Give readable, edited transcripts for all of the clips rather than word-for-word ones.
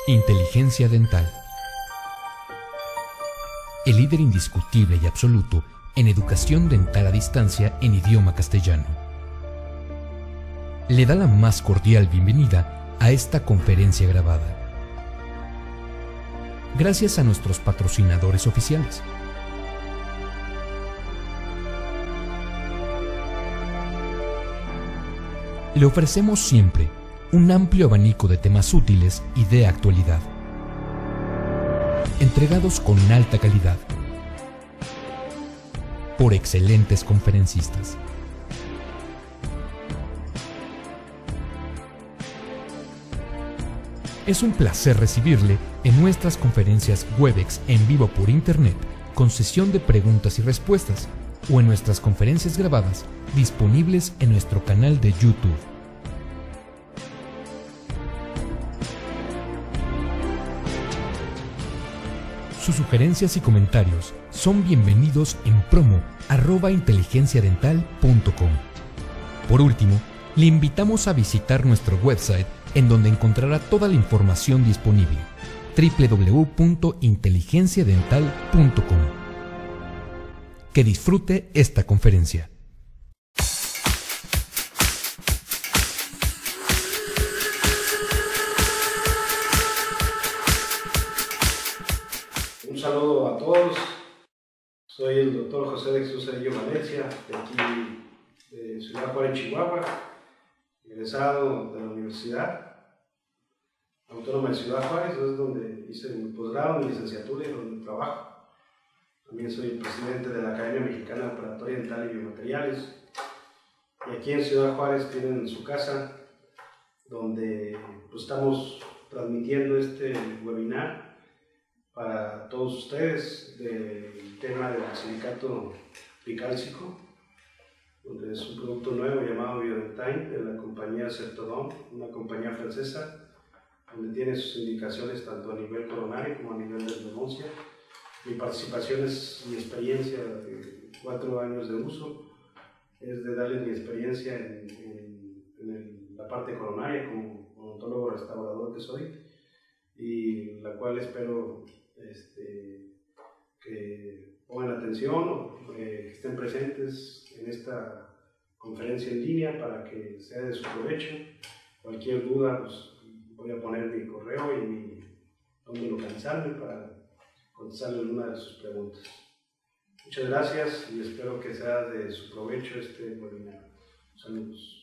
Inteligencia dental. El líder indiscutible y absoluto en educación dental a distancia en idioma castellano. Le da la más cordial bienvenida a esta conferencia grabada. Gracias a nuestros patrocinadores oficiales. Le ofrecemos siempre un amplio abanico de temas útiles y de actualidad, entregados con alta calidad, por excelentes conferencistas. Es un placer recibirle en nuestras conferencias Webex en vivo por Internet, con sesión de preguntas y respuestas, o en nuestras conferencias grabadas disponibles en nuestro canal de YouTube. Sus sugerencias y comentarios son bienvenidos en promo@inteligenciadental.com. Por último, le invitamos a visitar nuestro website, en donde encontrará toda la información disponible: www.inteligenciadental.com. Que disfrute esta conferencia. Un saludo a todos. Soy el doctor José de Jesús Cedillo Valencia, de aquí de Ciudad Juárez, Chihuahua, egresado de la Universidad Autónoma de Ciudad Juárez, es donde hice mi posgrado, mi licenciatura y donde trabajo. También soy el presidente de la Academia Mexicana de Operatoria Dental y Biomateriales. Y aquí en Ciudad Juárez tienen su casa, donde estamos transmitiendo este webinar para todos ustedes del tema del silicato bicálcico, donde es un producto nuevo llamado Biodentyne de la compañía Septodont, una compañía francesa, donde tiene sus indicaciones tanto a nivel coronario como a nivel de endodoncia. Mi participación es mi experiencia de 4 años de uso, es de darles mi experiencia en la parte coronaria como odontólogo restaurador que soy, y la cual espero que pongan atención o que estén presentes en esta conferencia en línea para que sea de su provecho. Cualquier duda, voy a poner mi correo y dónde localizarme para contestarle alguna de sus preguntas. Muchas gracias y espero que sea de su provecho este webinar. Saludos.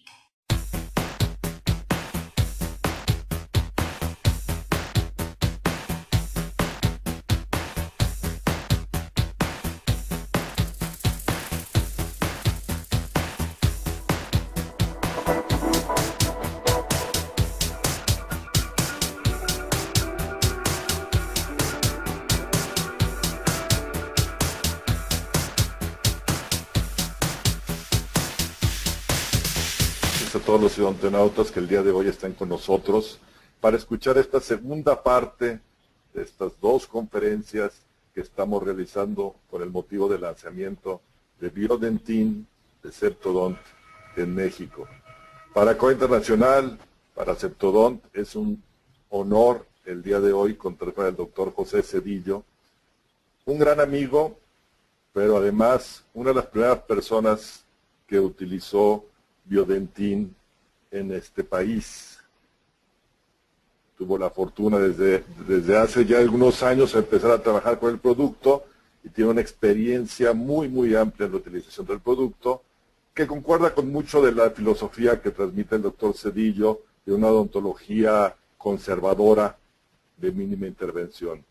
A todos los odontonautas que el día de hoy están con nosotros para escuchar esta segunda parte de estas 2 conferencias que estamos realizando con el motivo del lanzamiento de Biodentyne de Septodont en México. Para COE Internacional, para Septodont, es un honor el día de hoy contar con el doctor José Cedillo, un gran amigo, pero además una de las primeras personas que utilizó Biodentyne en este país. Tuvo la fortuna desde hace ya algunos años de empezar a trabajar con el producto y tiene una experiencia muy amplia en la utilización del producto, que concuerda con mucho de la filosofía que transmite el doctor Cedillo de una odontología conservadora de mínima intervención.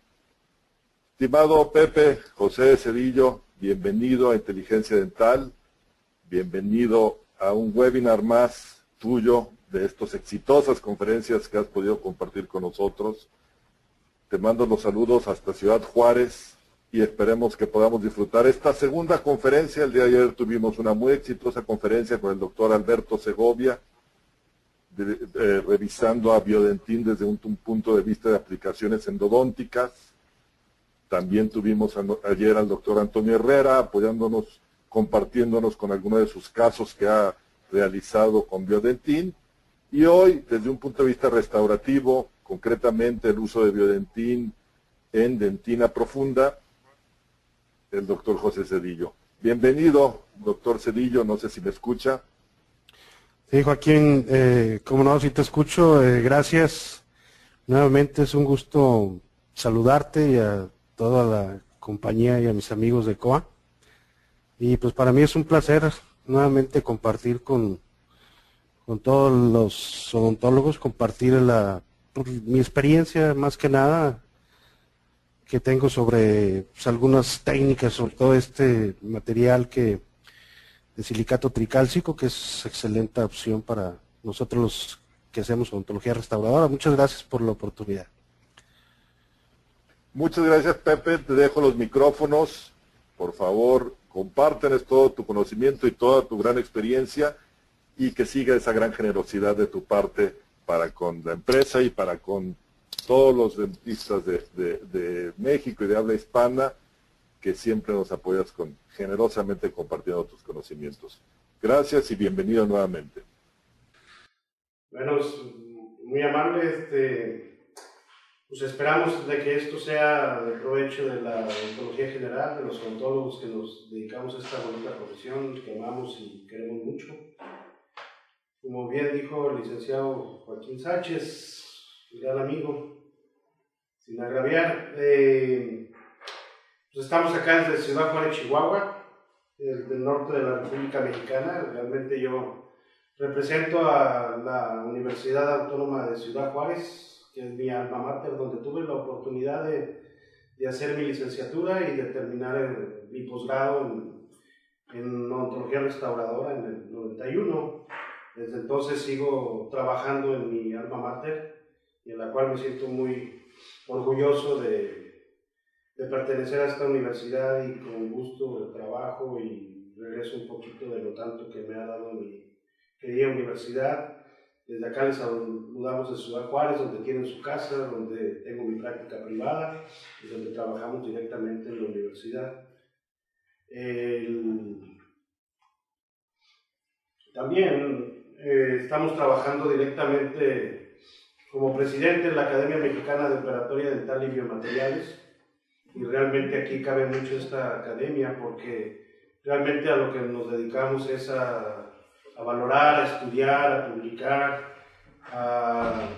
Estimado Pepe José Cedillo, bienvenido a Inteligencia Dental, bienvenido a un webinar más tuyo de estas exitosas conferencias que has podido compartir con nosotros. Te mando los saludos hasta Ciudad Juárez y esperemos que podamos disfrutar esta segunda conferencia. El día de ayer tuvimos una muy exitosa conferencia con el doctor Alberto Segovia, revisando a Biodentyne desde un punto de vista de aplicaciones endodónticas. También tuvimos ayer al doctor Antonio Herrera apoyándonos, compartiéndonos con algunos de sus casos que ha realizado con Biodentyne. Y hoy, desde un punto de vista restaurativo, concretamente el uso de biodentín en dentina profunda, el doctor José Cedillo. Bienvenido, doctor Cedillo, no sé si me escucha. Sí, Joaquín, como no, si te escucho, gracias. Nuevamente es un gusto saludarte y a toda la compañía y a mis amigos de COA. Y pues para mí es un placer nuevamente compartir con todos los odontólogos, compartir mi experiencia más que nada que tengo sobre pues, algunas técnicas, sobre todo este material de silicato tricálcico, que es excelente opción para nosotros los que hacemos odontología restauradora. Muchas gracias por la oportunidad. Muchas gracias, Pepe. Te dejo los micrófonos. Por favor, compártenos todo tu conocimiento y toda tu gran experiencia y que siga esa gran generosidad de tu parte para con la empresa y para con todos los dentistas de México y de habla hispana, que siempre nos apoyas generosamente compartiendo tus conocimientos. Gracias y bienvenido nuevamente. Bueno, muy amable. Pues esperamos de que esto sea de provecho de la odontología general, de los odontólogos que nos dedicamos a esta bonita profesión, que amamos y queremos mucho. Como bien dijo el licenciado Joaquín Sánchez, un gran amigo, sin agraviar, pues estamos acá desde Ciudad Juárez, Chihuahua, del norte de la República Mexicana. Realmente yo represento a la Universidad Autónoma de Ciudad Juárez, que es mi alma mater, donde tuve la oportunidad de hacer mi licenciatura y de terminar mi posgrado en odontología restauradora en el 91. Desde entonces sigo trabajando en mi alma mater, y en la cual me siento muy orgulloso de pertenecer a esta universidad, y con gusto de trabajo y regreso un poquito de lo tanto que me ha dado mi querida universidad. Desde acá les saludamos de Ciudad Juárez, donde tienen su casa, donde tengo mi práctica privada y donde trabajamos directamente en la universidad. También estamos trabajando directamente como presidente de la Academia Mexicana de Operatoria Dental y Biomateriales, y realmente aquí cabe mucho esta academia porque realmente a lo que nos dedicamos es a valorar, a estudiar, a publicar, a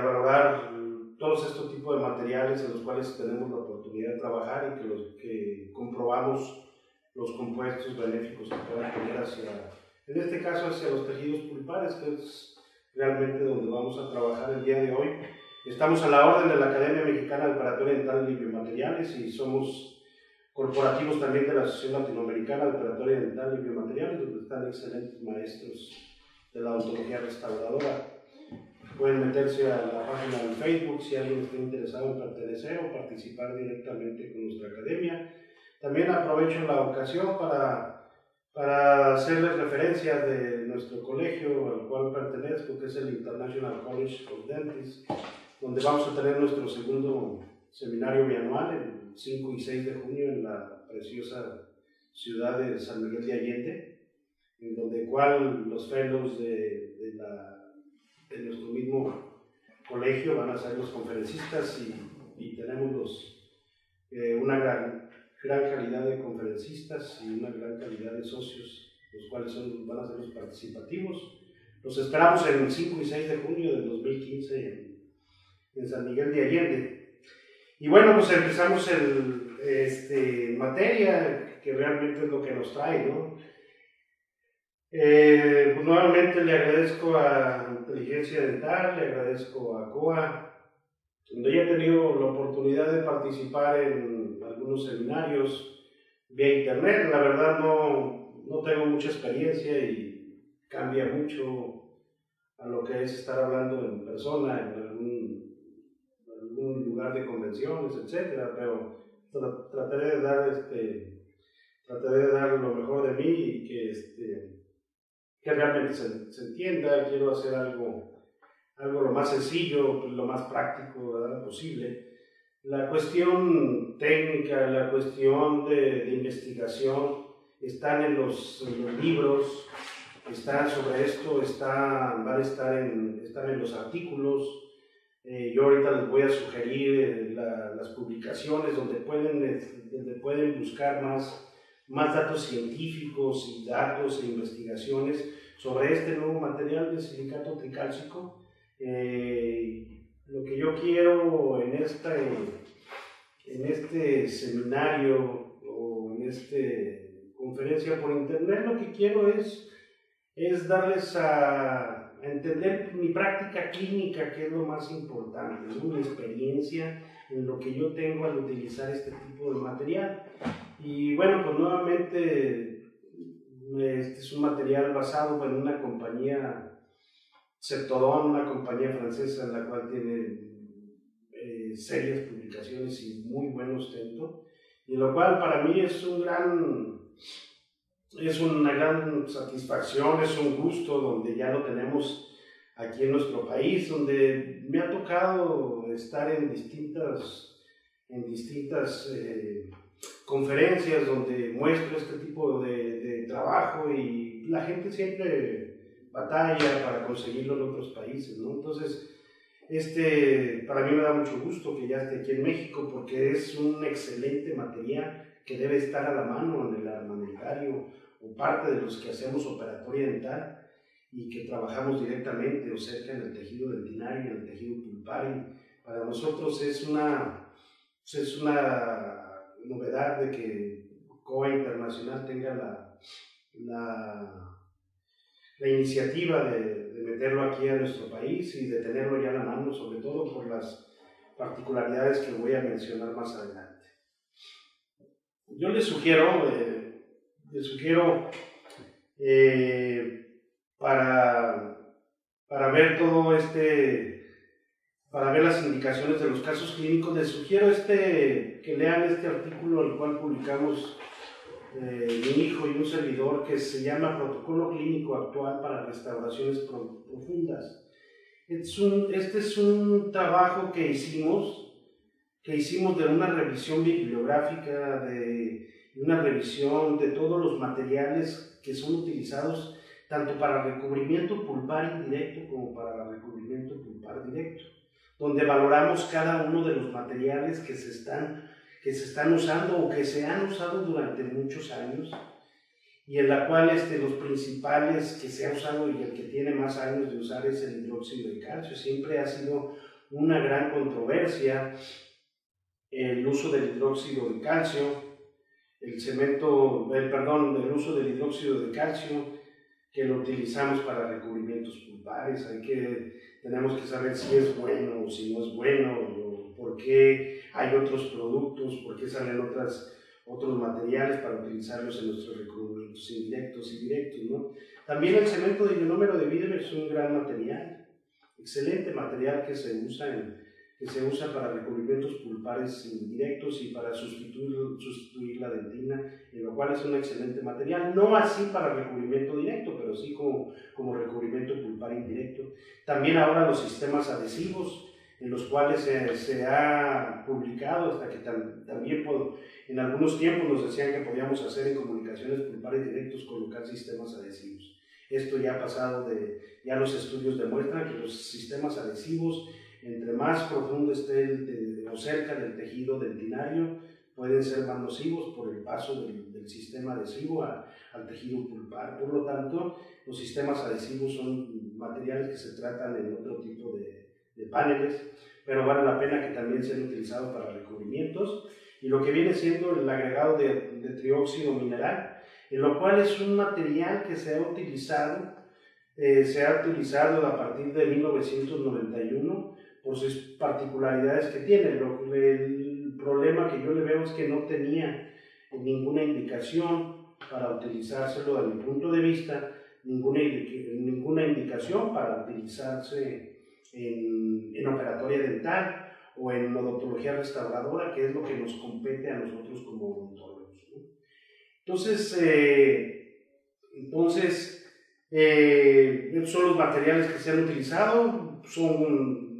valorar todos estos tipos de materiales en los cuales tenemos la oportunidad de trabajar, y que comprobamos los compuestos benéficos que pueden tener en este caso hacia los tejidos pulpares, que es realmente donde vamos a trabajar el día de hoy. Estamos a la orden de la Academia Mexicana de Operatoria Dental y Biomateriales, y somos corporativos también de la Asociación Latinoamericana de Operatoria Dental y Biomateriales, donde están excelentes maestros de la odontología restauradora. Pueden meterse a la página de Facebook si alguien está interesado en pertenecer o participar directamente con nuestra academia. También aprovecho la ocasión para hacerles referencia de nuestro colegio al cual pertenezco, que es el International College of Dentists, donde vamos a tener nuestro segundo seminario bianual el 5 y 6 de junio en la preciosa ciudad de San Miguel de Allende, en donde los fellows de nuestro mismo colegio van a ser los conferencistas, y tenemos una gran calidad de conferencistas y una gran calidad de socios, los cuales van a ser los participativos. Los esperamos el 5 y 6 de junio del 2015 en San Miguel de Allende. Y bueno, pues empezamos en materia, que realmente es lo que nos trae, ¿no? Pues nuevamente le agradezco a Inteligencia Dental, le agradezco a COA, donde ya he tenido la oportunidad de participar en algunos seminarios vía internet. La verdad no tengo mucha experiencia y cambia mucho a lo que es estar hablando en persona en algún lugar de convenciones, etcétera, pero trataré de dar lo mejor de mí y que realmente se entienda. Quiero hacer algo lo más sencillo, lo más práctico, ¿verdad?, posible. La cuestión técnica, la cuestión de investigación están en los libros, están sobre esto, están en los artículos, Yo ahorita les voy a sugerir las publicaciones donde pueden buscar más datos científicos y datos e investigaciones sobre este nuevo material de silicato tricálcico. Lo que yo quiero en este seminario o en esta conferencia por internet, lo que quiero es darles a entender mi práctica clínica, que es lo más importante, ¿no? Mi experiencia en lo que yo tengo al utilizar este tipo de material. Y bueno, pues nuevamente este es un material basado en una compañía Septodon, una compañía francesa en la cual tiene serias publicaciones y muy buen ostento, y lo cual para mí es una gran satisfacción, es un gusto, donde ya lo tenemos aquí en nuestro país, donde me ha tocado estar en distintas conferencias donde muestro este tipo de trabajo, y la gente siempre batalla para conseguirlo en otros países, ¿no? Entonces, para mí me da mucho gusto que ya esté aquí en México, porque es un excelente material que debe estar a la mano en el armamentario o parte de los que hacemos operatoria dental y que trabajamos directamente o cerca en el tejido dentinario, en el tejido pulpario. Para nosotros es una novedad de que COA Internacional tenga la iniciativa de meterlo aquí a nuestro país y de tenerlo ya a la mano, sobre todo por las particularidades que voy a mencionar más adelante. Yo les sugiero para ver para ver las indicaciones de los casos clínicos, les sugiero que lean este artículo, el cual publicamos mi hijo y un servidor, que se llama Protocolo Clínico Actual para Restauraciones Profundas. Este es un trabajo que hicimos de una revisión bibliográfica, de una revisión de todos los materiales que son utilizados tanto para recubrimiento pulpar indirecto como para recubrimiento pulpar directo, donde valoramos cada uno de los materiales que se están usando o que se han usado durante muchos años, y en la cual los principales que se ha usado y el que tiene más años de usar es el hidróxido de calcio. Siempre ha sido una gran controversia el uso del hidróxido de calcio, el uso del hidróxido de calcio, que lo utilizamos para recubrimientos pulpares. Tenemos que saber si es bueno o si no es bueno, o por qué hay otros productos, por qué salen otros materiales para utilizarlos en nuestros recubrimientos indirectos y directos, ¿no? También el cemento de ionómero de Biedermeier es un gran material, excelente material que se usa para recubrimientos pulpares indirectos y para sustituir la dentina, en lo cual es un excelente material, no así para recubrimiento directo, pero sí como recubrimiento pulpar indirecto. También ahora los sistemas adhesivos, en los cuales se ha publicado, hasta que también en algunos tiempos nos decían que podíamos hacer en comunicaciones pulpares directos colocar sistemas adhesivos. Esto ya ha pasado ya los estudios demuestran que los sistemas adhesivos, entre más profundo esté o cerca del tejido dentinario, pueden ser más nocivos por el paso del sistema adhesivo al tejido pulpar. Por lo tanto, los sistemas adhesivos son materiales que se tratan en otro tipo de paneles, pero vale la pena que también sean utilizados para recubrimientos. Y lo que viene siendo el agregado de trióxido mineral, en lo cual es un material que se ha utilizado a partir de 1991 por sus particularidades que tiene. El problema que yo le veo es que no tenía ninguna indicación para utilizárselo, a mi punto de vista, ninguna indicación para utilizarse en operatoria dental o en odontología restauradora, que es lo que nos compete a nosotros como odontólogos, ¿no? Entonces, estos son los materiales que se han utilizado,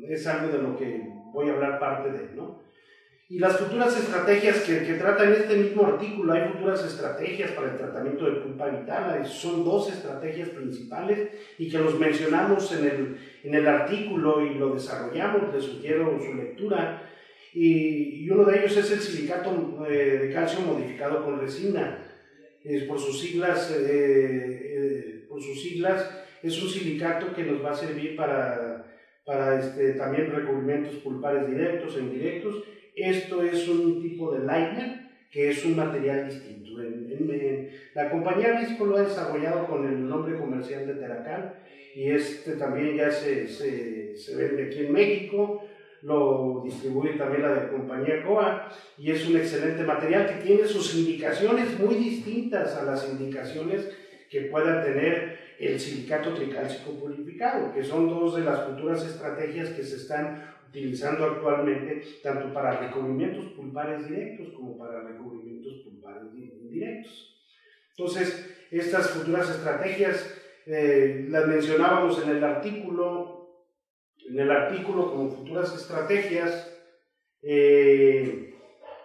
es algo de lo que voy a hablar parte de, ¿no? Y las futuras estrategias que trata en este mismo artículo, hay futuras estrategias para el tratamiento de pulpa vital, son 2 estrategias principales y que los mencionamos en el artículo y lo desarrollamos, les sugiero su lectura. Y uno de ellos es el silicato de calcio modificado con resina. Por sus siglas, es un silicato que nos va a servir para también recubrimientos pulpares directos e indirectos. Esto es un tipo de liner, que es un material distinto. La compañía Visco lo ha desarrollado con el nombre comercial de Teracal, y también ya se vende aquí en México. Lo distribuye también la compañía COA, y es un excelente material que tiene sus indicaciones muy distintas a las indicaciones que pueda tener el silicato tricálcico purificado, que son 2 de las futuras estrategias que se están utilizando actualmente, tanto para recubrimientos pulpares directos como para recubrimientos pulpares indirectos. Entonces, estas futuras estrategias las mencionábamos en el artículo como futuras estrategias.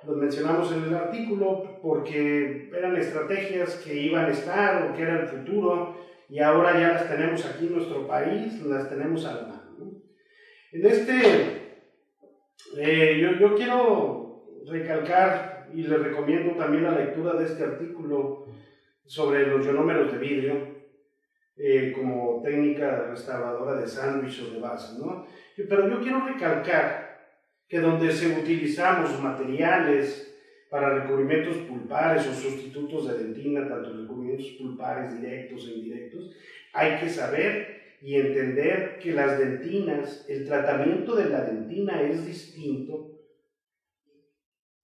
Los mencionamos en el artículo porque eran estrategias que iban a estar o que era el futuro, y ahora ya las tenemos aquí en nuestro país, las tenemos a la mano, ¿no? Yo quiero recalcar, y les recomiendo también la lectura de este artículo sobre los ionómeros de vidrio como técnica restauradora de sándwich o de base, ¿no? Pero yo quiero recalcar que donde utilizamos materiales para recubrimientos pulpares o sustitutos de dentina, tanto recubrimientos pulpares directos e indirectos, hay que saber y entender que las dentinas, el tratamiento de la dentina es distinto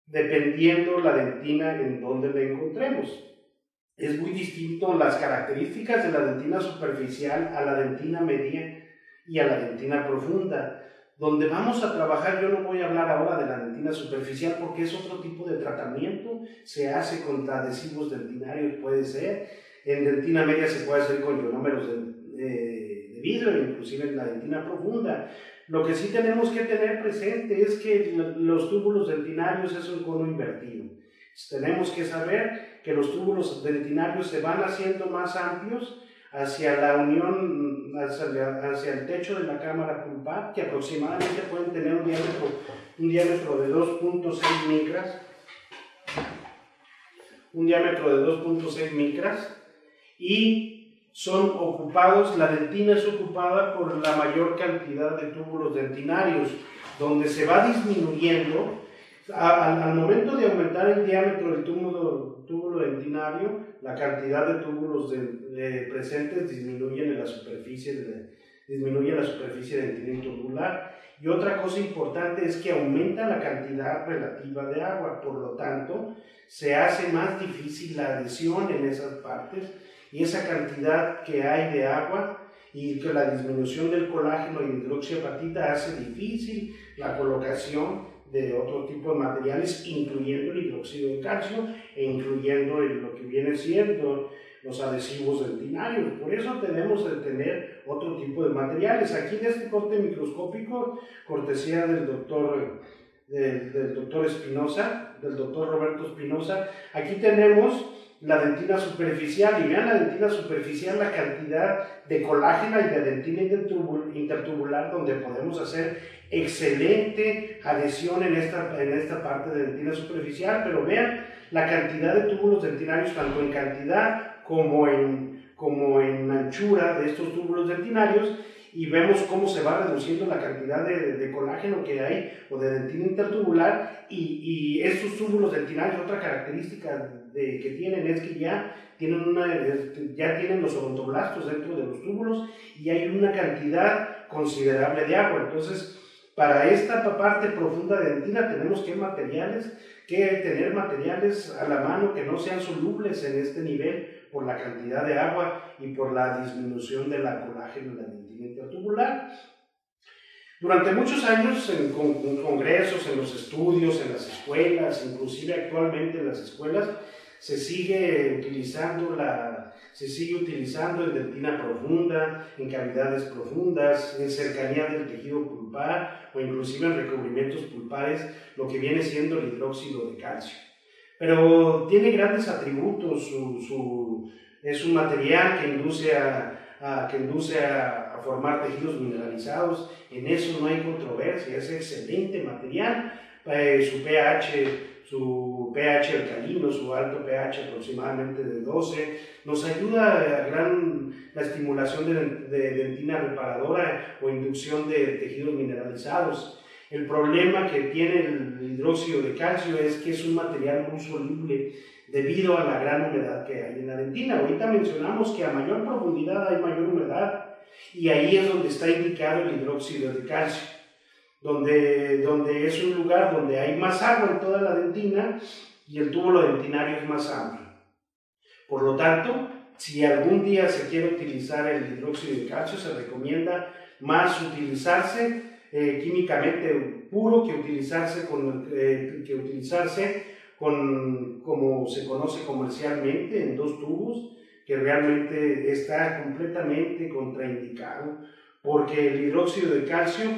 dependiendo la dentina en donde la encontremos. Es muy distinto las características de la dentina superficial a la dentina media y a la dentina profunda. Donde vamos a trabajar, yo no voy a hablar ahora de la dentina superficial porque es otro tipo de tratamiento, se hace con adhesivos dentinarios, puede ser, en dentina media se puede hacer con ionómeros de vidrio, inclusive en la dentina profunda. Lo que sí tenemos que tener presente es que los túbulos dentinarios es un cono invertido. Tenemos que saber que los túbulos dentinarios se van haciendo más amplios hacia la unión, hacia el techo de la cámara pulpar, que aproximadamente pueden tener un diámetro de 2.6 micras, y son ocupados, la dentina es ocupada por la mayor cantidad de túbulos dentinarios, donde se va disminuyendo. Al momento de aumentar el diámetro del túbulo dentinario, la cantidad de túbulos presentes disminuye la superficie dentina tubular. Y otra cosa importante es que aumenta la cantidad relativa de agua, por lo tanto, se hace más difícil la adhesión en esas partes, y esa cantidad que hay de agua y que la disminución del colágeno y hidroxiapatita hace difícil la colocación de otro tipo de materiales, incluyendo el hidróxido de calcio e incluyendo lo que viene siendo los adhesivos dentinarios. Por eso tenemos que tener otro tipo de materiales. Aquí en este corte microscópico, cortesía del doctor Espinosa, del doctor Roberto Espinosa, aquí tenemos la dentina superficial, y vean la dentina superficial, la cantidad de colágeno y de dentina intertubular, donde podemos hacer excelente adhesión en esta parte de dentina superficial. Pero vean la cantidad de túbulos dentinarios, tanto en cantidad como en anchura de estos túbulos dentinarios, y vemos cómo se va reduciendo la cantidad de colágeno que hay o de dentina intertubular, y estos túbulos dentinarios, otra característica que tienen es que ya tienen los odontoblastos dentro de los túbulos y hay una cantidad considerable de agua. Entonces, para esta parte profunda de dentina tenemos que tener materiales a la mano que no sean solubles en este nivel por la cantidad de agua y por la disminución de la colágeno en la dentina intertubular. Durante muchos años en congresos, en los estudios, en las escuelas, inclusive actualmente en las escuelas, se sigue utilizando en dentina profunda, en cavidades profundas, en cercanía del tejido pulpar o inclusive en recubrimientos pulpares, lo que viene siendo el hidróxido de calcio. Pero tiene grandes atributos, es un material que induce a formar tejidos mineralizados, en eso no hay controversia, es excelente material. Su pH alcalino, su alto pH aproximadamente de 12, nos ayuda a la estimulación de dentina reparadora o inducción de tejidos mineralizados. El problema que tiene el hidróxido de calcio es que es un material muy soluble debido a la gran humedad que hay en la dentina. Ahorita mencionamos que a mayor profundidad hay mayor humedad y ahí es donde está indicado el hidróxido de calcio. Donde es un lugar donde hay más agua en toda la dentina y el túbulo dentinario es más amplio. Por lo tanto, si algún día se quiere utilizar el hidróxido de calcio, se recomienda más utilizarse químicamente puro que utilizarse como se conoce comercialmente, en 2 tubos, que realmente está completamente contraindicado. Porque el hidróxido de calcio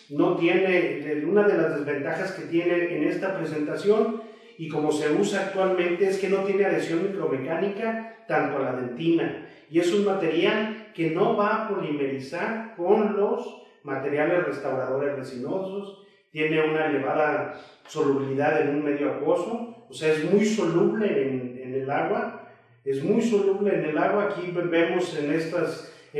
no tiene, una de las desventajas que tiene en esta presentación y como se usa actualmente es que no tiene adhesión micromecánica tanto a la dentina y es un material que no va a polimerizar con los materiales restauradores resinosos, tiene una elevada solubilidad en un medio acuoso, o sea es muy soluble en el agua, aquí vemos en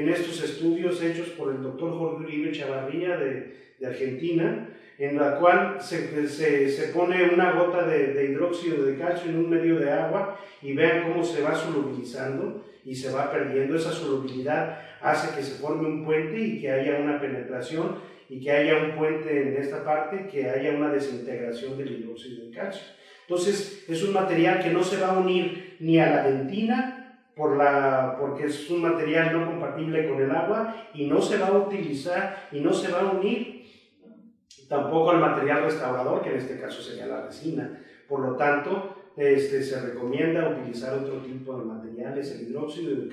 estos estudios hechos por el doctor Jorge Uribe Chavarría de Argentina, en la cual se pone una gota de hidróxido de calcio en un medio de agua y vean cómo se va solubilizando y se va perdiendo. Esa solubilidad hace que se forme un puente y que haya una penetración y que haya un puente en esta parte, que haya una desintegración del hidróxido de calcio. Entonces es un material que no se va a unir ni a la dentina, porque es un material no compatible con el agua y no se va a utilizar y no se va a unir tampoco al material restaurador, que en este caso sería la resina. Por lo tanto, se recomienda utilizar otro tipo de materiales. El hidróxido de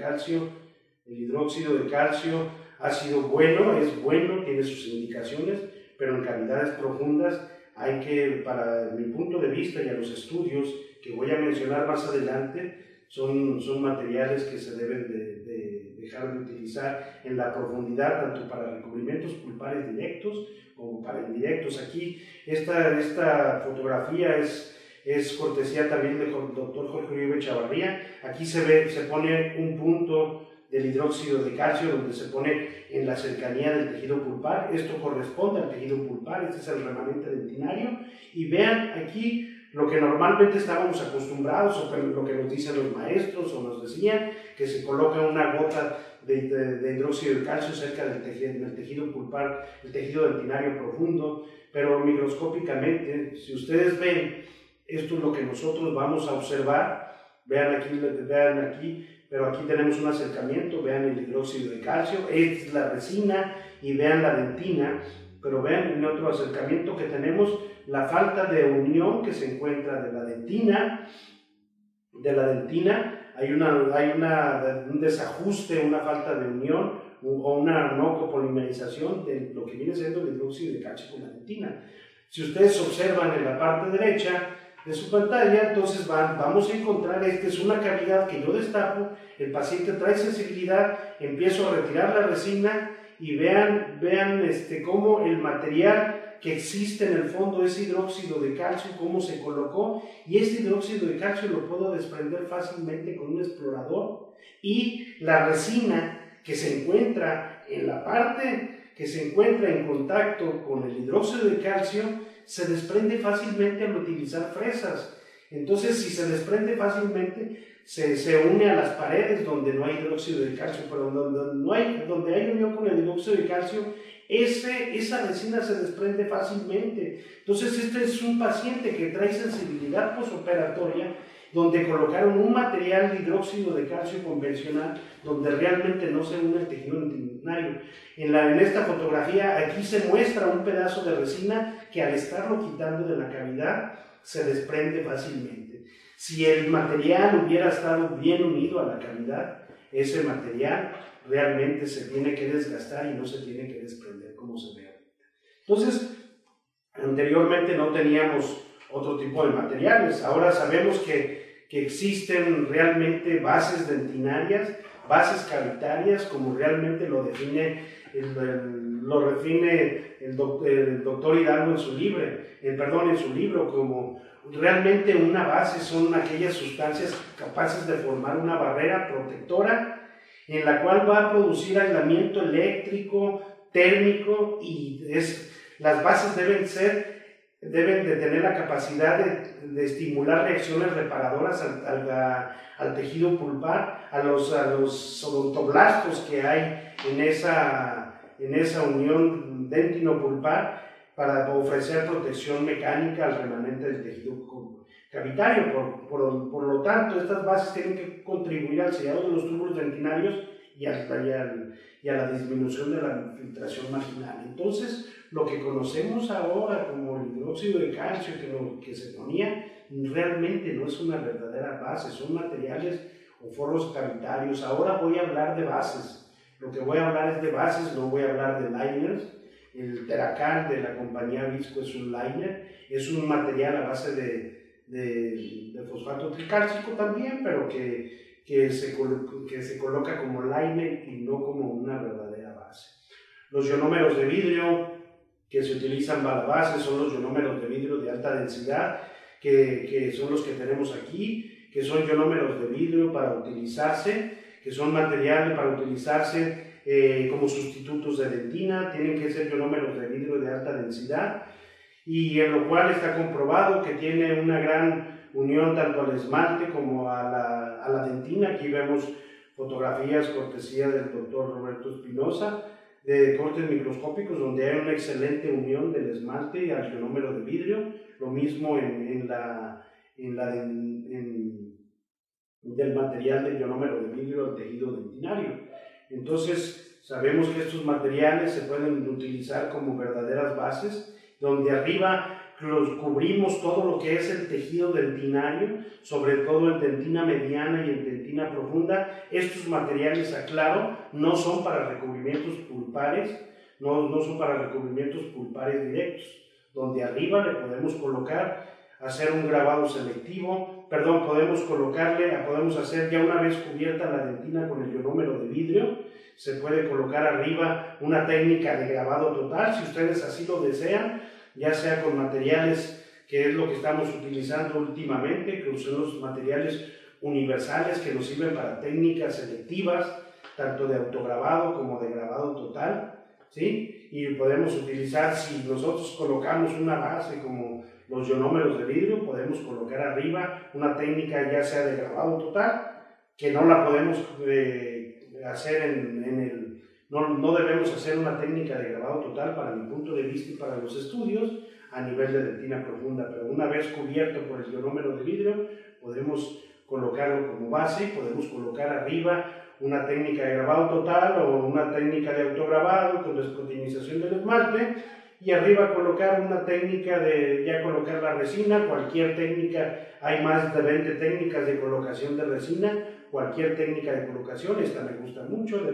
calcio ha sido bueno, es bueno, tiene sus indicaciones, pero en cavidades profundas hay que, para mi punto de vista y a los estudios que voy a mencionar más adelante, son materiales que se deben de dejar de utilizar en la profundidad, tanto para recubrimientos pulpares directos como para indirectos. Aquí esta fotografía es cortesía también del doctor Jorge Uribe Chavarría. Aquí se pone un punto del hidróxido de calcio donde se pone en la cercanía del tejido pulpar. Esto corresponde al tejido pulpar, este es el remanente dentinario. Y vean aquí lo que normalmente estábamos acostumbrados, o lo que nos dicen los maestros o nos decían, que se coloca una gota de hidróxido de calcio cerca del tejido pulpar, el tejido dentinario profundo, pero microscópicamente, si ustedes ven, esto es lo que nosotros vamos a observar, vean aquí, pero aquí tenemos un acercamiento, vean el hidróxido de calcio, esta es la resina y vean la dentina, pero vean en otro acercamiento que tenemos la falta de unión que se encuentra de la dentina. Hay un desajuste, una falta de unión o una no copolimerización de lo que viene siendo el hidróxido de calcio con la dentina. Si ustedes observan en la parte derecha de su pantalla, entonces vamos a encontrar, es una cavidad que yo destapo, el paciente trae sensibilidad, empiezo a retirar la resina y vean cómo el material que existe en el fondo es hidróxido de calcio, cómo se colocó, y este hidróxido de calcio lo puedo desprender fácilmente con un explorador, y la resina que se encuentra en la parte que se encuentra en contacto con el hidróxido de calcio se desprende fácilmente al utilizar fresas. Entonces, si se desprende fácilmente, se une a las paredes donde no hay hidróxido de calcio, pero donde hay unión con el hidróxido de calcio, esa resina se desprende fácilmente. Entonces, este es un paciente que trae sensibilidad posoperatoria, donde colocaron un material de hidróxido de calcio convencional, donde realmente no se une el tejido dentinario. En esta fotografía, aquí se muestra un pedazo de resina que al estarlo quitando de la cavidad, se desprende fácilmente. Si el material hubiera estado bien unido a la cavidad, ese material realmente se tiene que desgastar y no se tiene que desprender como se ve ahorita. Entonces, anteriormente no teníamos otro tipo de materiales. Ahora sabemos que existen realmente bases dentinarias, bases cavitarias, como realmente lo define el doctor Hidalgo en su libro, como realmente una base son aquellas sustancias capaces de formar una barrera protectora en la cual va a producir aislamiento eléctrico, térmico, y las bases deben de tener la capacidad de estimular reacciones reparadoras al tejido pulpar, a los odontoblastos que hay en esa unión dentino-pulpar, para ofrecer protección mecánica al remanente del tejido cavitario. Por lo tanto, estas bases tienen que contribuir al sellado de los túbulos dentinarios y a la disminución de la filtración marginal. Entonces, lo que conocemos ahora como el hidróxido de calcio que se ponía, realmente no es una verdadera base, son materiales o forros cavitarios. Ahora voy a hablar de bases. Lo que voy a hablar es de bases, no voy a hablar de liners. El Teracal de la compañía Visco es un liner, es un material a base de fosfato tricálcico también, pero que se coloca como liner y no como una verdadera base. Los ionómeros de vidrio que se utilizan para base son los ionómeros de vidrio de alta densidad, que son los que tenemos aquí, que son ionómeros de vidrio para utilizarse, que son materiales para utilizarse como sustitutos de dentina. Tienen que ser ionómeros de vidrio de alta densidad, y en lo cual está comprobado que tiene una gran unión tanto al esmalte como a la dentina. Aquí vemos fotografías cortesía del doctor Roberto Espinosa de cortes microscópicos, donde hay una excelente unión del esmalte al ionómero de vidrio. Lo mismo del material del ionómero de vidrio al tejido dentinario. Entonces, sabemos que estos materiales se pueden utilizar como verdaderas bases, donde arriba cubrimos todo lo que es el tejido dentinario, sobre todo en dentina mediana y en dentina profunda. Estos materiales, aclaro, no son para recubrimientos pulpares, no son para recubrimientos pulpares directos, donde arriba le podemos colocar, hacer un grabado selectivo, podemos hacer, ya una vez cubierta la dentina con el ionómero de vidrio, se puede colocar arriba una técnica de grabado total, si ustedes así lo desean, ya sea con materiales, que es lo que estamos utilizando últimamente, que son los materiales universales que nos sirven para técnicas selectivas, tanto de autograbado como de grabado total, ¿sí? Y podemos utilizar, si nosotros colocamos una base como los ionómeros de vidrio, podemos colocar arriba una técnica ya sea de grabado total, que no la podemos hacer no debemos hacer una técnica de grabado total para mi punto de vista y para los estudios a nivel de dentina profunda, pero una vez cubierto por el ionómero de vidrio, podemos colocarlo como base, podemos colocar arriba una técnica de grabado total o una técnica de autograbado con desproteinización del esmalte, y arriba colocar una técnica de ya colocar la resina, cualquier técnica, hay más de 20 técnicas de colocación de resina, cualquier técnica de colocación. Esta me gusta mucho,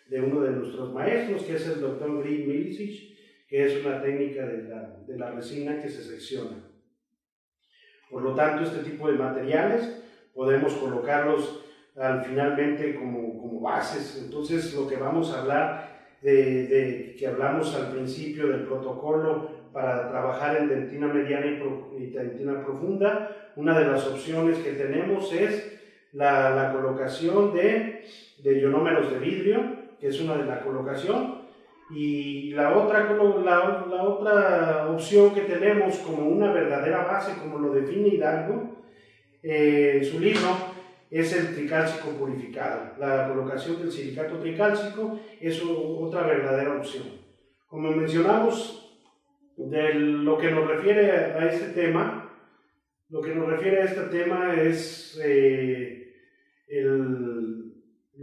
de uno de nuestros maestros, que es el doctor Green Milicic, que es una técnica de la resina que se secciona. Por lo tanto, este tipo de materiales podemos colocarlos finalmente como bases. Entonces, lo que vamos a hablar que hablamos al principio del protocolo para trabajar en dentina mediana y dentina profunda, una de las opciones que tenemos es la colocación de ionómeros de vidrio, que es una de la colocación, y la otra opción que tenemos como una verdadera base, como lo define Hidalgo en su libro, es el tricálcico purificado. La colocación del silicato tricálcico es otra verdadera opción. Como mencionamos, de lo que nos refiere a este tema, es lo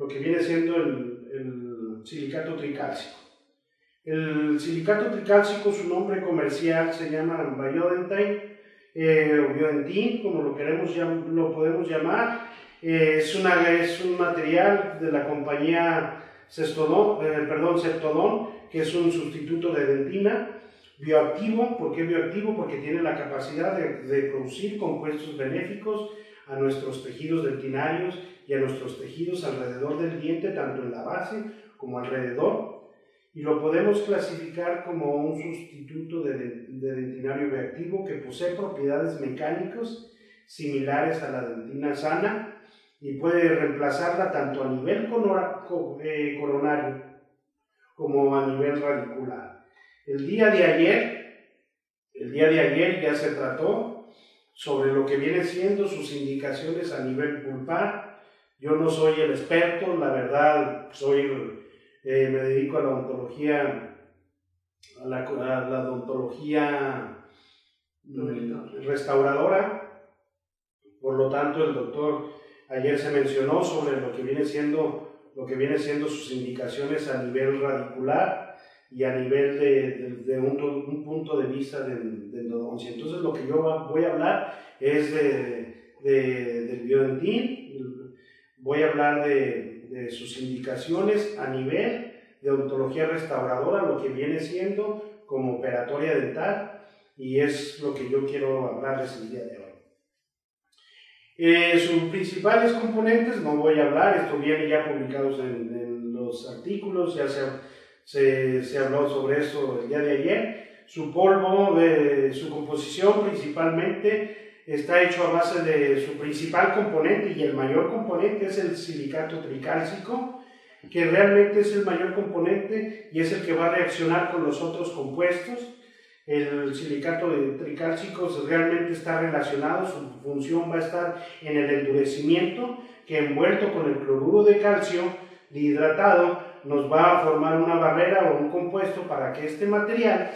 que viene siendo el silicato tricálcico. El silicato tricálcico, su nombre comercial se llama Biodentine, o biodentín, como lo podemos llamar. Es un material de la compañía Ceptodon, que es un sustituto de dentina. Bioactivo, ¿por qué bioactivo? Porque tiene la capacidad de producir compuestos benéficos a nuestros tejidos dentinarios y a nuestros tejidos alrededor del diente, tanto en la base como alrededor, y lo podemos clasificar como un sustituto de dentinario bioactivo que posee propiedades mecánicas similares a la dentina sana y puede reemplazarla tanto a nivel coronario como a nivel radicular. El día de ayer ya se trató sobre lo que viene siendo sus indicaciones a nivel pulpar. Yo no soy el experto, la verdad, me dedico a la odontología, a la odontología restauradora. Por lo tanto, el doctor ayer se mencionó sobre lo que viene siendo sus indicaciones a nivel radicular y a nivel de un punto de vista de endodoncia. Entonces, lo que yo voy a hablar es del biodentín. Voy a hablar de sus indicaciones a nivel de odontología restauradora, lo que viene siendo como operatoria dental, y es lo que yo quiero hablarles el día de hoy. Sus principales componentes, no voy a hablar, esto viene ya publicados en los artículos, ya se habló sobre eso el día de ayer. Su polvo, su composición principalmente está hecho a base de su principal componente, y el mayor componente es el silicato tricálcico, que realmente es el mayor componente y es el que va a reaccionar con los otros compuestos. El silicato tricálcico realmente está relacionado, su función va a estar en el endurecimiento, que envuelto con el cloruro de calcio dihidratado nos va a formar una barrera o un compuesto para que este material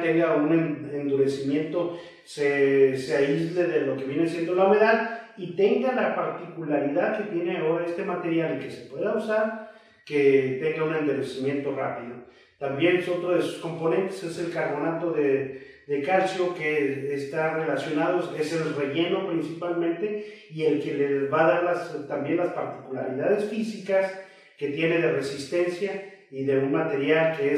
tenga un endurecimiento, se aísle de lo que viene siendo la humedad y tenga la particularidad que tiene ahora este material y que se pueda usar, que tenga un endurecimiento rápido. También otro de sus componentes es el carbonato de calcio, que está relacionado, es el relleno principalmente, y el que le va a dar también las particularidades físicas que tiene de resistencia y de un material que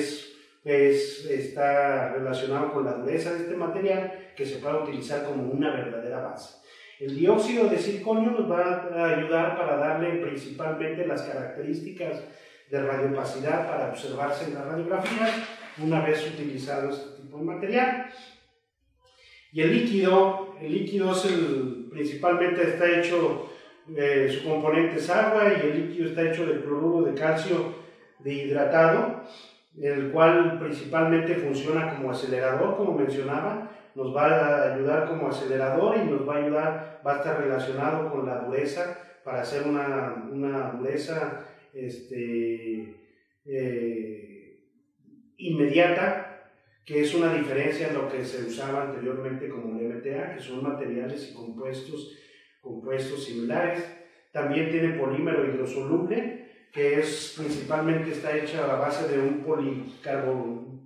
está relacionado con la dureza de este material, que se pueda utilizar como una verdadera base. El dióxido de circonio nos va a ayudar para darle principalmente las características de radiopacidad para observarse en las radiografías una vez utilizado este tipo de material. Y el líquido principalmente está hecho, su componente es agua, y el líquido está hecho de cloruro de calcio dihidratado, el cual principalmente funciona como acelerador, como mencionaba. Nos va a ayudar como acelerador y nos va a estar relacionado con la dureza para hacer una dureza inmediata, que es una diferencia en lo que se usaba anteriormente como el MTA, que son materiales y compuestos similares. También tiene polímero hidrosoluble, que principalmente está hecha a base de un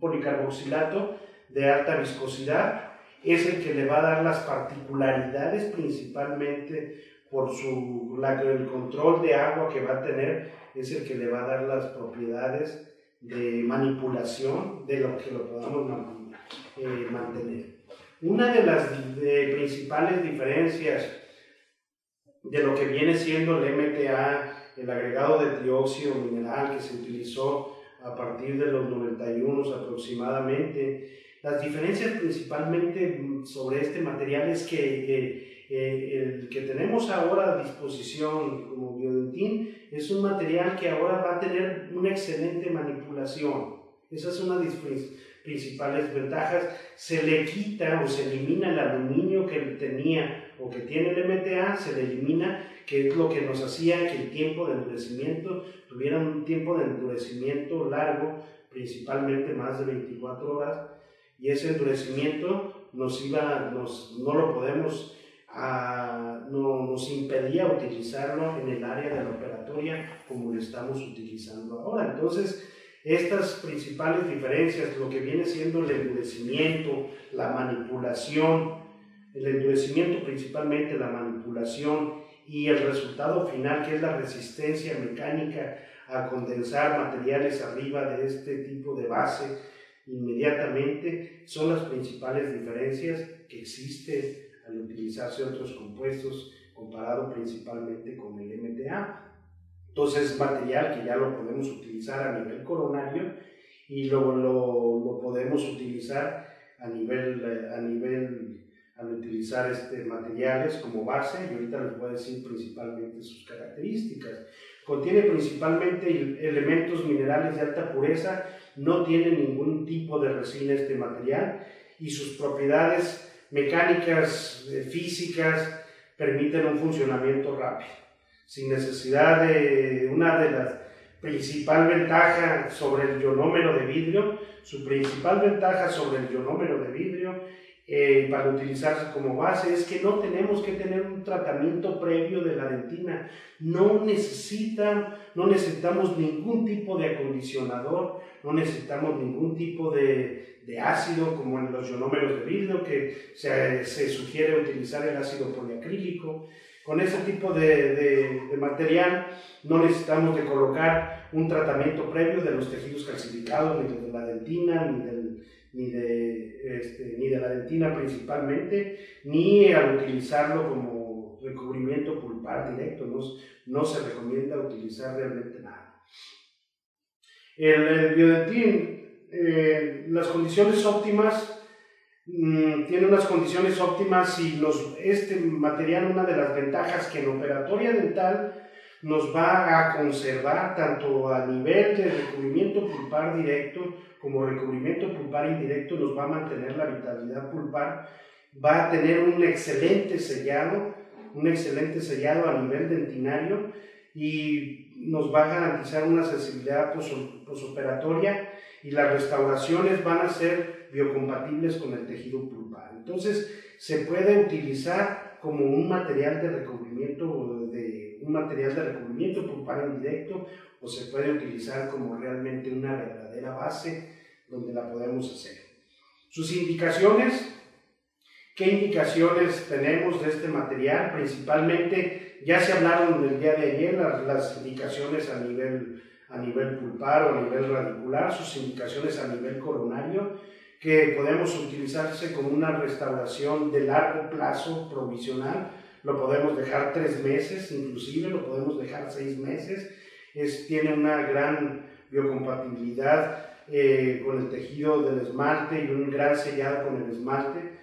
policarboxilato de alta viscosidad. Es el que le va a dar las particularidades, principalmente por el control de agua que va a tener, es el que le va a dar las propiedades de manipulación de lo que lo podamos mantener. Una de las principales diferencias de lo que viene siendo el MTA, el agregado de dióxido mineral que se utilizó a partir de los 91 aproximadamente, las diferencias principalmente sobre este material es que el que tenemos ahora a disposición como biodentín es un material que ahora va a tener una excelente manipulación. Esa es una de las principales ventajas. Se le quita o se elimina el aluminio que tenía o que tiene el MTA, se le elimina, que es lo que nos hacía que el tiempo de endurecimiento tuviera un tiempo de endurecimiento largo, principalmente más de 24 horas, y ese endurecimiento nos impedía utilizarlo en el área de la operatoria como lo estamos utilizando ahora. Entonces, Estas principales diferencias, lo que viene siendo el endurecimiento, la manipulación, el endurecimiento principalmente, la manipulación y el resultado final, que es la resistencia mecánica a condensar materiales arriba de este tipo de base inmediatamente, son las principales diferencias que existen al utilizarse otros compuestos comparado principalmente con el MTA. Entonces es material que ya lo podemos utilizar a nivel coronario y lo podemos utilizar al utilizar materiales como base, y ahorita les voy a decir principalmente sus características. Contiene principalmente elementos minerales de alta pureza, no tiene ningún tipo de resina este material y sus propiedades mecánicas, físicas, permiten un funcionamiento rápido, sin necesidad de una de las principal ventaja sobre el ionómero de vidrio. Su principal ventaja sobre el ionómero de vidrio para utilizarse como base es que no tenemos que tener un tratamiento previo de la dentina, no necesitamos ningún tipo de acondicionador, no necesitamos ningún tipo de ácido como en los ionómeros de vidrio, que se sugiere utilizar el ácido poliacrílico. Con ese tipo de material no necesitamos de colocar un tratamiento previo de los tejidos calcificados, ni de la dentina, ni de la dentina principalmente, ni al utilizarlo como recubrimiento pulpar directo, no se recomienda utilizar realmente nada. El biodentín, las condiciones óptimas, tiene unas condiciones óptimas y este material, una de las ventajas que en operatoria dental nos va a conservar tanto a nivel de recubrimiento pulpar directo como recubrimiento pulpar indirecto, nos va a mantener la vitalidad pulpar, va a tener un excelente sellado a nivel dentinario y nos va a garantizar una sensibilidad posoperatoria y las restauraciones van a ser biocompatibles con el tejido pulpar. Entonces se puede utilizar como un material de recubrimiento pulpar indirecto o se puede utilizar como realmente una verdadera base donde la podemos hacer. Sus indicaciones. ¿Qué indicaciones tenemos de este material? Principalmente, ya se hablaron el día de ayer, las indicaciones a nivel pulpar o a nivel radicular, sus indicaciones a nivel coronario, que podemos utilizarse como una restauración de largo plazo provisional, lo podemos dejar 3 meses, inclusive lo podemos dejar 6 meses, tiene una gran biocompatibilidad con el tejido del esmalte y un gran sellado con el esmalte,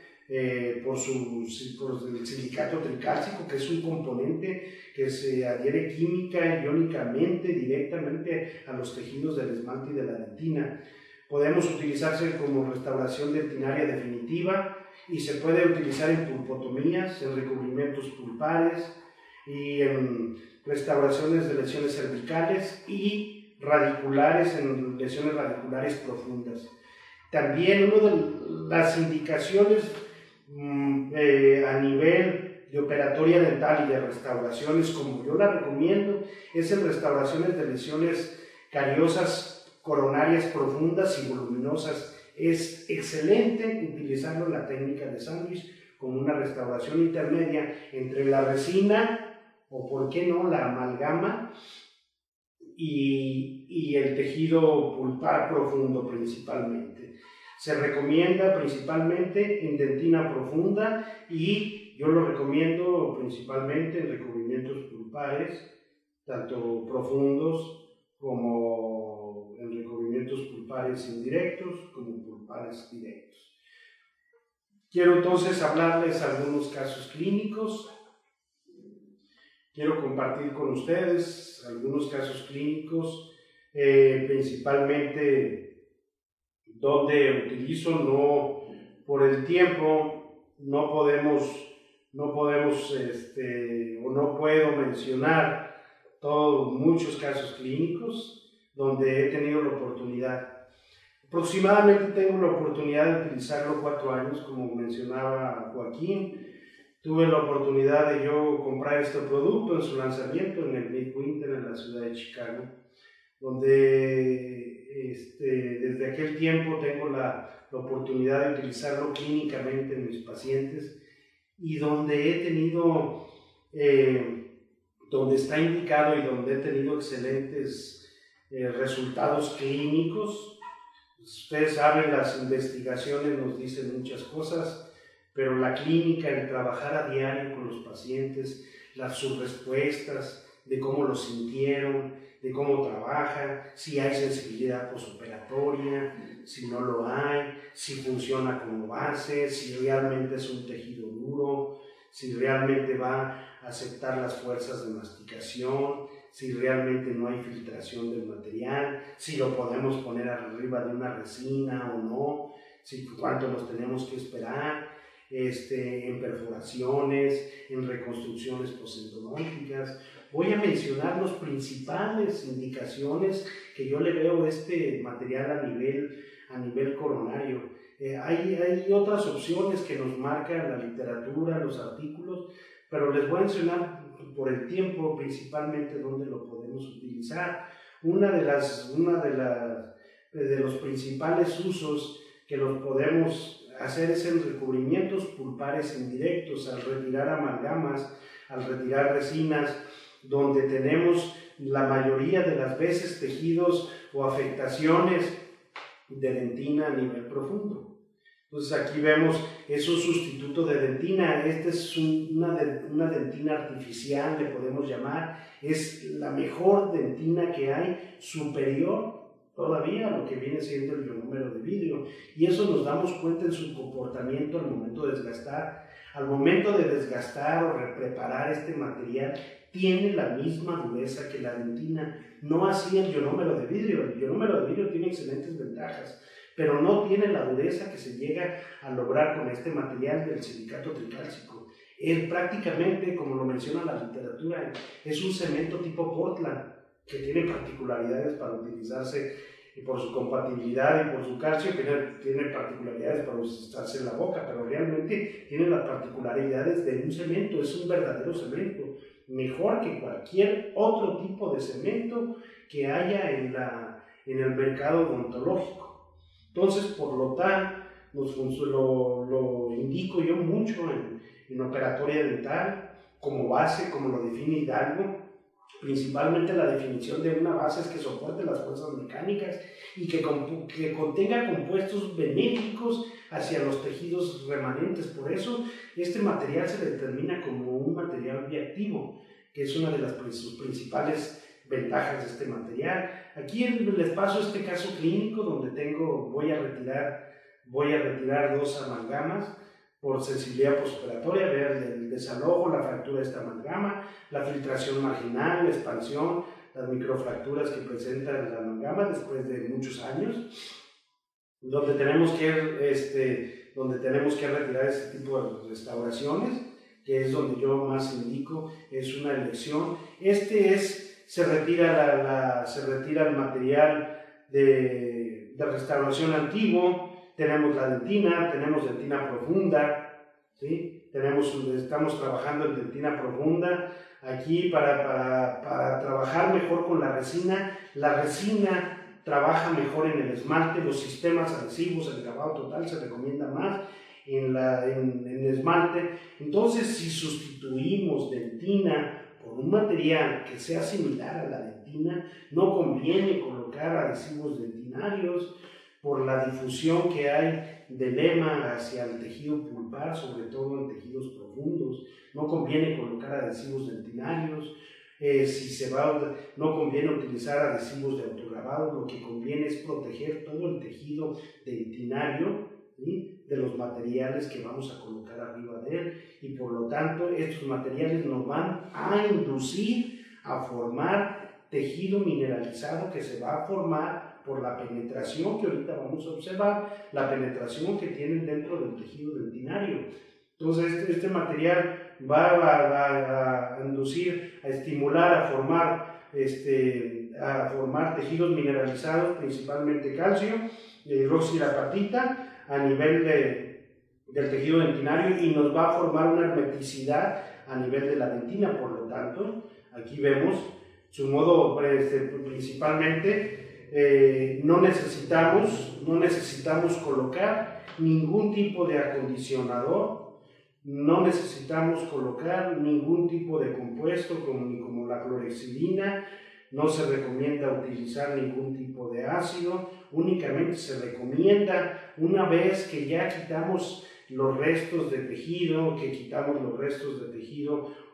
por el silicato tricálcico, que es un componente que se adhiere química y iónicamente directamente a los tejidos del esmalte y de la dentina. Podemos utilizarse como restauración dentinaria definitiva y se puede utilizar en pulpotomías, en recubrimientos pulpares y en restauraciones de lesiones cervicales y radiculares, en lesiones radiculares profundas. También una de las indicaciones a nivel de operatoria dental y de restauraciones, como yo la recomiendo, es en restauraciones de lesiones cariosas coronarias profundas y voluminosas. Es excelente utilizarlo en la técnica de sándwich como una restauración intermedia entre la resina o, por qué no, la amalgama y el tejido pulpar profundo principalmente. Se recomienda principalmente en dentina profunda y yo lo recomiendo principalmente en recubrimientos pulpares, tanto profundos como en recubrimientos pulpares indirectos como pulpares directos. Quiero entonces hablarles algunos casos clínicos. Quiero compartir con ustedes algunos casos clínicos, principalmente donde utilizo, no por el tiempo, no puedo mencionar muchos casos clínicos donde he tenido la oportunidad. Aproximadamente tengo la oportunidad de utilizarlo 4 años, como mencionaba Joaquín. Tuve la oportunidad de yo comprar este producto en su lanzamiento en el Midwinter en la ciudad de Chicago. donde desde aquel tiempo tengo la oportunidad de utilizarlo clínicamente en mis pacientes y donde he tenido, donde está indicado y donde he tenido excelentes resultados clínicos. Ustedes saben, las investigaciones nos dicen muchas cosas, pero la clínica, el trabajar a diario con los pacientes, sus respuestas, de cómo lo sintieron, de cómo trabaja, si hay sensibilidad postoperatoria, si no lo hay, si funciona como base, si realmente es un tejido duro, si realmente va a aceptar las fuerzas de masticación, si realmente no hay filtración del material, si lo podemos poner arriba de una resina o no, si cuánto nos tenemos que esperar, en perforaciones, en reconstrucciones postendodontológicas. Voy a mencionar las principales indicaciones que yo le veo a este material a nivel coronario. Hay otras opciones que nos marca la literatura, los artículos, pero les voy a mencionar por el tiempo principalmente dónde lo podemos utilizar. Uno de los principales usos que los podemos hacer es en recubrimientos pulpares indirectos, al retirar amalgamas, al retirar resinas, donde tenemos la mayoría de las veces tejidos o afectaciones de dentina a nivel profundo. Entonces aquí vemos, es un sustituto de dentina. Esta es una dentina artificial, le podemos llamar. Es la mejor dentina que hay, superior todavía a lo que viene siendo el ionómero de vidrio. Y eso nos damos cuenta en su comportamiento al momento de desgastar. Al momento de desgastar o repreparar este material, tiene la misma dureza que la dentina. No así el ionómero de vidrio. El ionómero de vidrio tiene excelentes ventajas, pero no tiene la dureza que se llega a lograr con este material del silicato tricálcico. Él prácticamente, como lo menciona la literatura, es un cemento tipo Portland, que tiene particularidades para utilizarse por su compatibilidad y por su calcio, tiene particularidades para usarse en la boca, pero realmente tiene las particularidades de un cemento, es un verdadero cemento, mejor que cualquier otro tipo de cemento que haya en el mercado odontológico. Entonces, por lo tanto, lo indico yo mucho en operatoria dental, como base, como lo define Hidalgo. Principalmente la definición de una base es que soporte las fuerzas mecánicas y que contenga compuestos benéficos hacia los tejidos remanentes. Por eso, este material se determina como un material biactivo, que es una de sus principales ventajas de este material. Aquí les paso este caso clínico donde voy a retirar 2 amalgamas por sensibilidad postoperatoria, ver el desalojo, la fractura de esta amalgama, la filtración marginal, la expansión, las microfracturas que presenta la amalgama después de muchos años, donde tenemos que retirar este tipo de restauraciones, que es donde yo más indico, es una elección. Se retira el material de restauración antiguo. Tenemos la dentina, tenemos dentina profunda, ¿sí? Estamos trabajando en dentina profunda aquí para trabajar mejor con la resina. La resina trabaja mejor en el esmalte, los sistemas adhesivos, el grabado total se recomienda más en esmalte. Entonces, si sustituimos dentina por un material que sea similar a la dentina, no conviene colocar adhesivos dentinarios por la difusión que hay del lema hacia el tejido pulpar, sobre todo en tejidos profundos. No conviene colocar adhesivos dentinarios. No conviene utilizar adhesivos de autograbado. Lo que conviene es proteger todo el tejido dentinario, ¿sí?, de los materiales que vamos a colocar arriba de él, y por lo tanto estos materiales nos van a inducir a formar tejido mineralizado que se va a formar por la penetración que ahorita vamos a observar, la penetración que tienen dentro del tejido dentinario. Entonces este material va a inducir, a estimular, a formar tejidos mineralizados, principalmente calcio, hidroxilapatita, a nivel del tejido dentinario, y nos va a formar una hermeticidad a nivel de la dentina. Por lo tanto, aquí vemos Su modo principalmente, no necesitamos colocar ningún tipo de acondicionador, no necesitamos colocar ningún tipo de compuesto como la clorhexidina, no se recomienda utilizar ningún tipo de ácido, únicamente se recomienda una vez que ya quitamos los restos de tejido,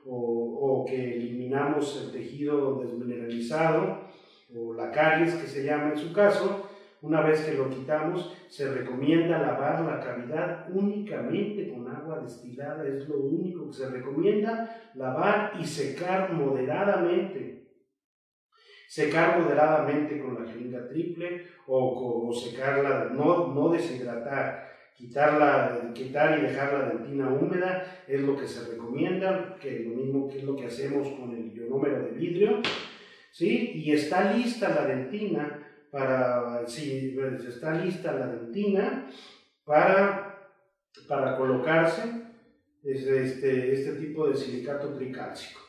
o que eliminamos el tejido desmineralizado o la caries que se llama en su caso. Una vez que lo quitamos, se recomienda lavar la cavidad únicamente con agua destilada, es lo único que se recomienda, lavar y secar moderadamente. Secar moderadamente con la jeringa triple o secarla, no deshidratar, quitar y dejar la dentina húmeda es lo que se recomienda, que lo mismo que es lo que hacemos con el ionómero de vidrio, ¿sí? Y está lista la dentina para colocarse este tipo de silicato tricálcico.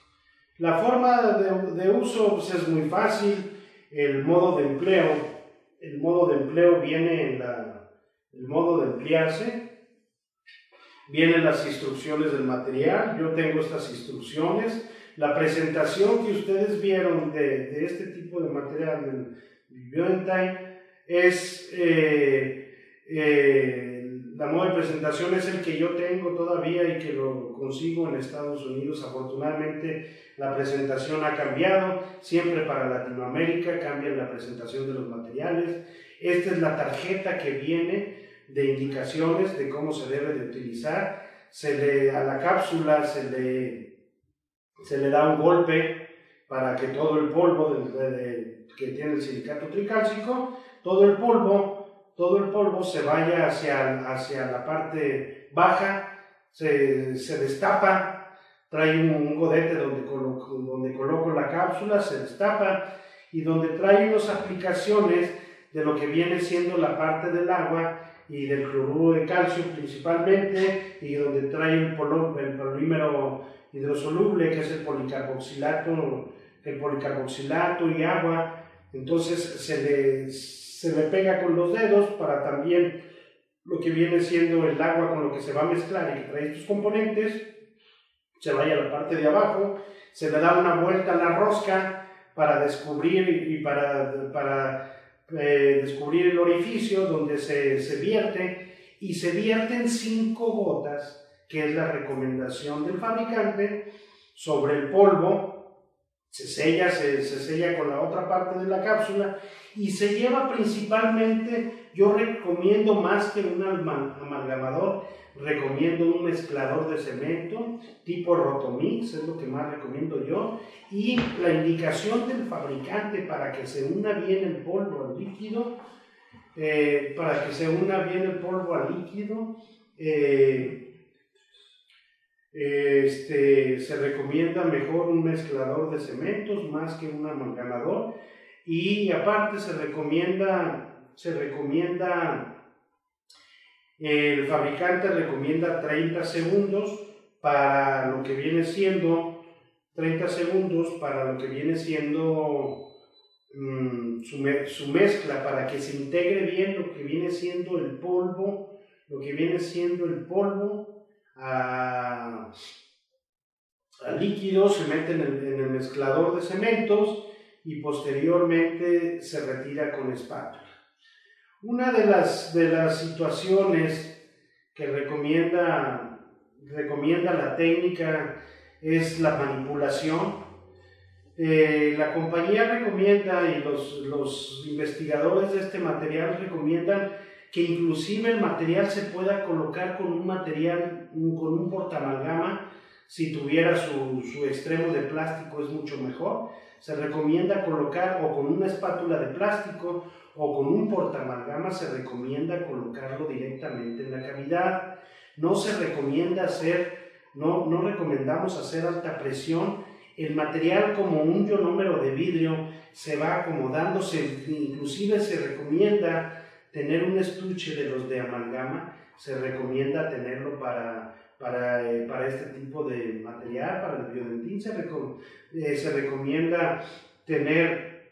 La forma de uso pues, es muy fácil. El modo de empleo viene en el modo de emplearse, vienen las instrucciones del material. Yo tengo estas instrucciones. La presentación que ustedes vieron de este tipo de material del BioEntire es la modo de presentación es el que yo tengo todavía y que lo consigo en Estados Unidos. Afortunadamente la presentación ha cambiado, siempre para Latinoamérica cambia la presentación de los materiales. Esta es la tarjeta que viene de indicaciones de cómo se debe de utilizar. A la cápsula se le da un golpe para que todo el polvo que tiene el silicato tricálcico, todo el polvo se vaya hacia la parte baja, se destapa, trae un godete donde coloco la cápsula, se destapa, y donde trae unas aplicaciones de lo que viene siendo la parte del agua y del cloruro de calcio principalmente, y donde trae el polímero hidrosoluble, que es el policarboxilato y agua. Entonces se le pega con los dedos para también lo que viene siendo el agua con lo que se va a mezclar y que trae estos componentes, se vaya a la parte de abajo, se le da una vuelta a la rosca para descubrir descubrir el orificio donde se vierte, y se vierten 5 gotas, que es la recomendación del fabricante, sobre el polvo. Se sella con la otra parte de la cápsula y se lleva principalmente, yo recomiendo más que un amalgamador, recomiendo un mezclador de cemento tipo Rotomix, es lo que más recomiendo yo, y la indicación del fabricante para que se una bien el polvo al líquido, se recomienda mejor un mezclador de cementos más que un amalgamador, y aparte el fabricante recomienda 30 segundos para lo que viene siendo su mezcla, para que se integre bien lo que viene siendo el polvo al líquido. Se mete en el mezclador de cementos y posteriormente se retira con espátula. Una de las situaciones que recomienda la técnica es la manipulación. La compañía recomienda, y los investigadores de este material recomiendan, que inclusive el material se pueda colocar con un portaamalgama. Si tuviera su extremo de plástico es mucho mejor. Se recomienda colocar o con una espátula de plástico o con un portaamalgama, se recomienda colocarlo directamente en la cavidad. No recomendamos hacer alta presión. El material, como un ionómero de vidrio, se va acomodándose. Inclusive se recomienda tener un estuche de los de amalgama, se recomienda tenerlo para este tipo de material. Para el biodentín se recomienda tener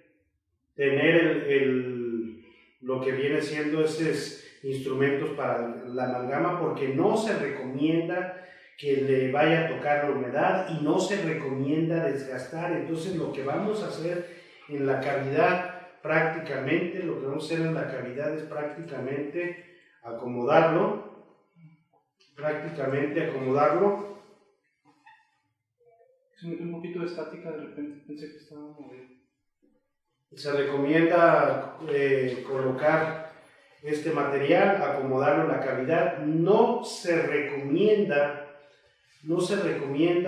lo que viene siendo esos instrumentos para la amalgama, porque no se recomienda que le vaya a tocar la humedad y no se recomienda desgastar. Entonces lo que vamos a hacer en la cavidad prácticamente, es prácticamente acomodarlo. Se metió un poquito de estática, de repente pensé que estaba movido. Se recomienda colocar este material, acomodarlo en la cavidad. No se recomienda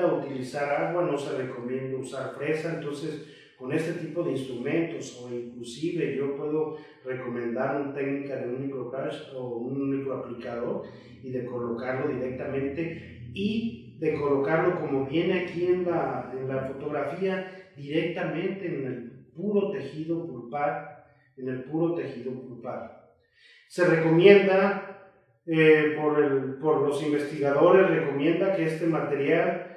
utilizar agua, no se recomienda usar fresa. Entonces, con este tipo de instrumentos, o inclusive yo puedo recomendar una técnica de un microbrush o un microaplicador y de colocarlo directamente y de colocarlo como viene aquí en la fotografía, directamente en el puro tejido pulpar, Se recomienda, por los investigadores, recomienda que este material,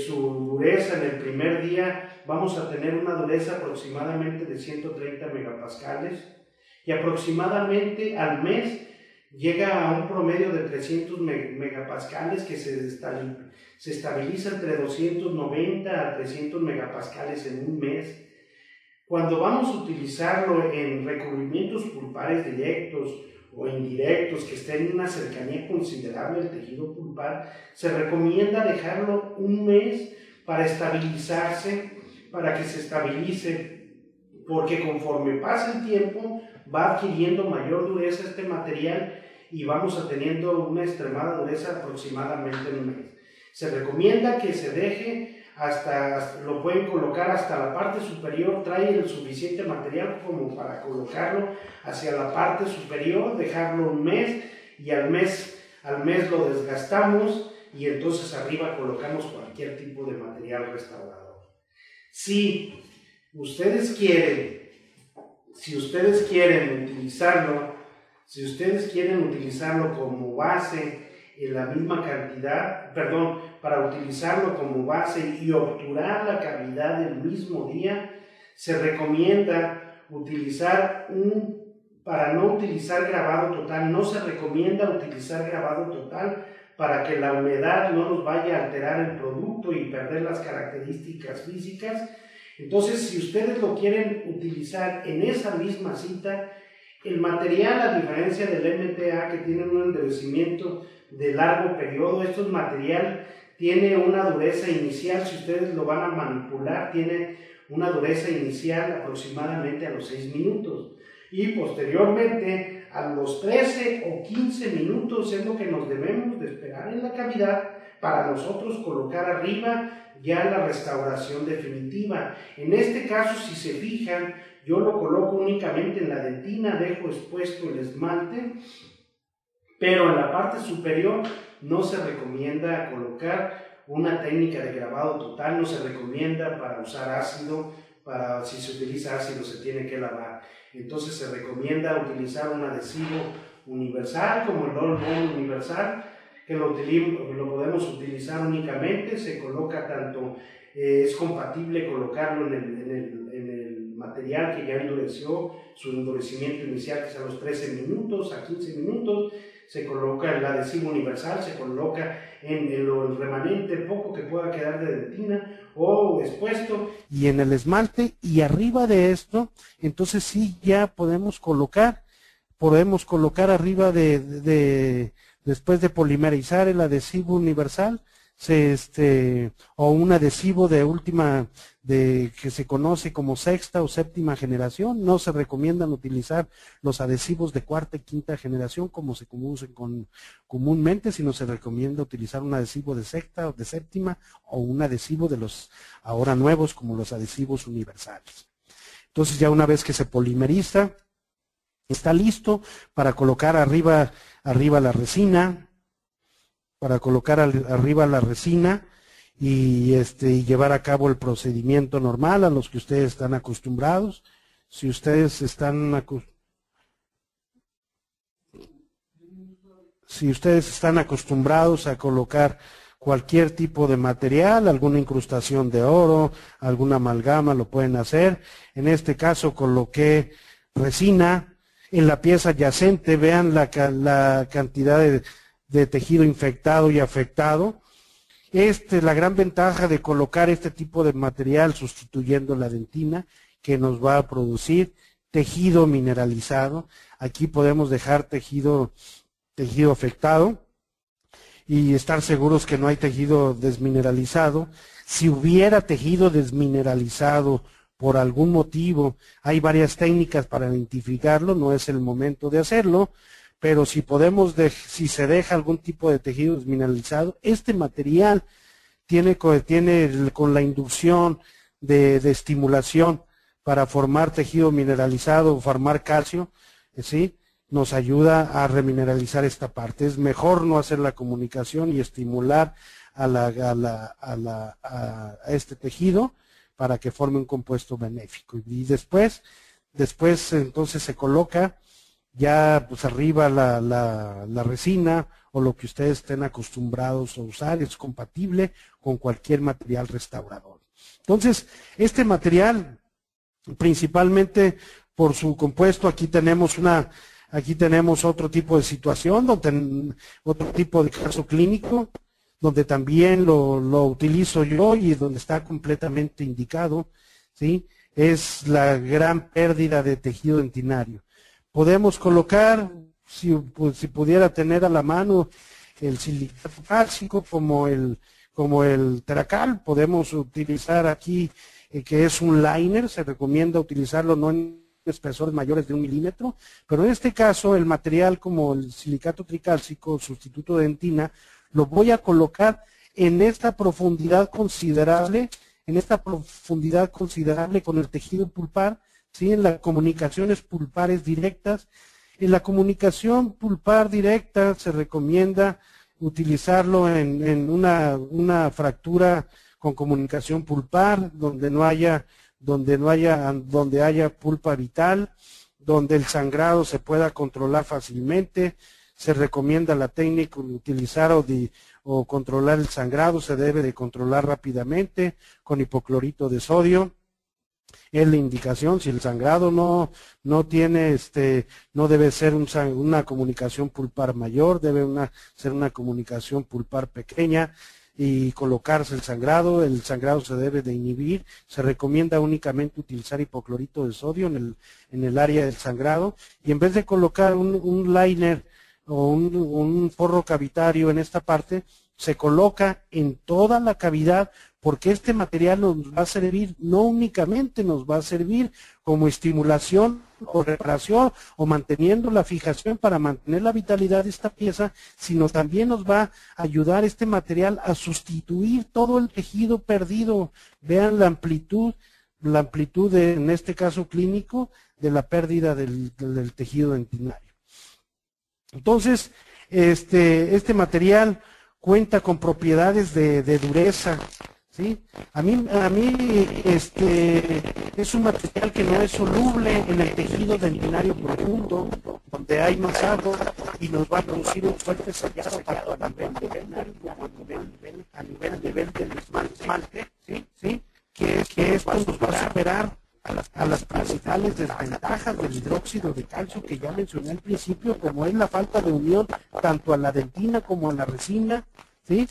su dureza en el primer día, vamos a tener una dureza aproximadamente de 130 megapascales y aproximadamente al mes llega a un promedio de 300 megapascales que se estabiliza entre 290 a 300 megapascales en un mes. Cuando vamos a utilizarlo en recubrimientos pulpares directos o indirectos que estén en una cercanía considerable del tejido pulpar, se recomienda dejarlo un mes para estabilizarse, para que se estabilice, porque conforme pasa el tiempo va adquiriendo mayor dureza este material y vamos a teniendo una extremada dureza aproximadamente en un mes. Se recomienda que se deje lo pueden colocar hasta la parte superior, trae el suficiente material como para colocarlo hacia la parte superior, dejarlo un mes y al mes lo desgastamos y entonces arriba colocamos cualquier tipo de material restaurador. Si ustedes quieren utilizarlo como base en la misma cantidad, para utilizarlo como base y obturar la cavidad del mismo día, se recomienda para no utilizar grabado total, no se recomienda utilizar grabado total para que la humedad no nos vaya a alterar el producto y perder las características físicas. Entonces, si ustedes lo quieren utilizar en esa misma cita, el material, a diferencia del MTA, que tiene un endurecimiento de largo periodo, este material tiene una dureza inicial, si ustedes lo van a manipular, tiene una dureza inicial aproximadamente a los 6 minutos y posteriormente a los 13 o 15 minutos es lo que nos debemos de esperar en la cavidad para nosotros colocar arriba ya la restauración definitiva. En este caso, si se fijan, yo lo coloco únicamente en la dentina, dejo expuesto el esmalte, pero en la parte superior no se recomienda colocar una técnica de grabado total, no se recomienda para usar ácido, si se utiliza ácido se tiene que lavar. Entonces se recomienda utilizar un adhesivo universal como el Roll On universal, que lo podemos utilizar únicamente, se coloca tanto, es compatible colocarlo en el material que ya endureció, su endurecimiento inicial que es a los 13 minutos, a 15 minutos, se coloca el adhesivo universal, se coloca en el remanente poco que pueda quedar de dentina o expuesto. Y en el esmalte, y arriba de esto, entonces sí ya podemos colocar arriba después de polimerizar el adhesivo universal, o un adhesivo que se conoce como sexta o séptima generación. No se recomiendan utilizar los adhesivos de cuarta y quinta generación como se conocen comúnmente, sino se recomienda utilizar un adhesivo de sexta o de séptima o un adhesivo de los ahora nuevos como los adhesivos universales. Entonces ya una vez que se polimeriza, está listo para colocar arriba la resina, y llevar a cabo el procedimiento normal a los que ustedes están acostumbrados. Si ustedes están acostumbrados a colocar cualquier tipo de material, alguna incrustación de oro, alguna amalgama, lo pueden hacer. En este caso coloqué resina. En la pieza adyacente, vean la cantidad de tejido infectado y afectado. La gran ventaja de colocar este tipo de material sustituyendo la dentina, que nos va a producir tejido mineralizado. Aquí podemos dejar tejido afectado y estar seguros que no hay tejido desmineralizado. Si hubiera tejido desmineralizado por algún motivo, hay varias técnicas para identificarlo, no es el momento de hacerlo, pero si se deja algún tipo de tejido desmineralizado, este material tiene con la inducción de estimulación para formar tejido mineralizado o formar calcio, ¿sí?, nos ayuda a remineralizar esta parte. Es mejor no hacer la comunicación y estimular a este tejido para que forme un compuesto benéfico. Y después entonces se coloca ya pues arriba la resina o lo que ustedes estén acostumbrados a usar. Es compatible con cualquier material restaurador. Entonces, este material, principalmente por su compuesto, aquí tenemos otro tipo de situación, otro tipo de caso clínico, donde también lo utilizo yo y donde está completamente indicado, ¿sí? Es la gran pérdida de tejido dentinario. Podemos colocar, si pudiera tener a la mano, el silicato cálcico como el Teracal. Podemos utilizar aquí, que es un liner. Se recomienda utilizarlo no en espesores mayores de 1 milímetro, pero en este caso el material como el silicato tricálcico, sustituto de dentina, lo voy a colocar en esta profundidad considerable, con el tejido pulpar, ¿sí?, en las comunicaciones pulpares directas. En la comunicación pulpar directa se recomienda utilizarlo en una fractura con comunicación pulpar, donde haya pulpa vital, donde el sangrado se pueda controlar fácilmente. Se recomienda la técnica de utilizar o controlar el sangrado. Se debe de controlar rápidamente con hipoclorito de sodio. Es la indicación. Si el sangrado no debe ser una comunicación pulpar mayor, debe ser una comunicación pulpar pequeña, y colocarse el sangrado se debe de inhibir. Se recomienda únicamente utilizar hipoclorito de sodio en el área del sangrado, y en vez de colocar un liner o un forro cavitario en esta parte, se coloca en toda la cavidad, porque este material nos va a servir, no únicamente nos va a servir como estimulación o reparación o manteniendo la fijación para mantener la vitalidad de esta pieza, sino también nos va a ayudar este material a sustituir todo el tejido perdido. Vean la amplitud en este caso clínico, de la pérdida del tejido dentinario. Entonces, este material cuenta con propiedades de dureza, ¿sí? A mí es un material que no es soluble en el tejido dentinario profundo, donde hay más agua, y nos va a producir un fuerte sellado tanto a nivel dentinario como a nivel del esmalte, ¿sí? Que esto nos va a superar a las principales desventajas del hidróxido de calcio que ya mencioné al principio, como es la falta de unión tanto a la dentina como a la resina, ¿sí?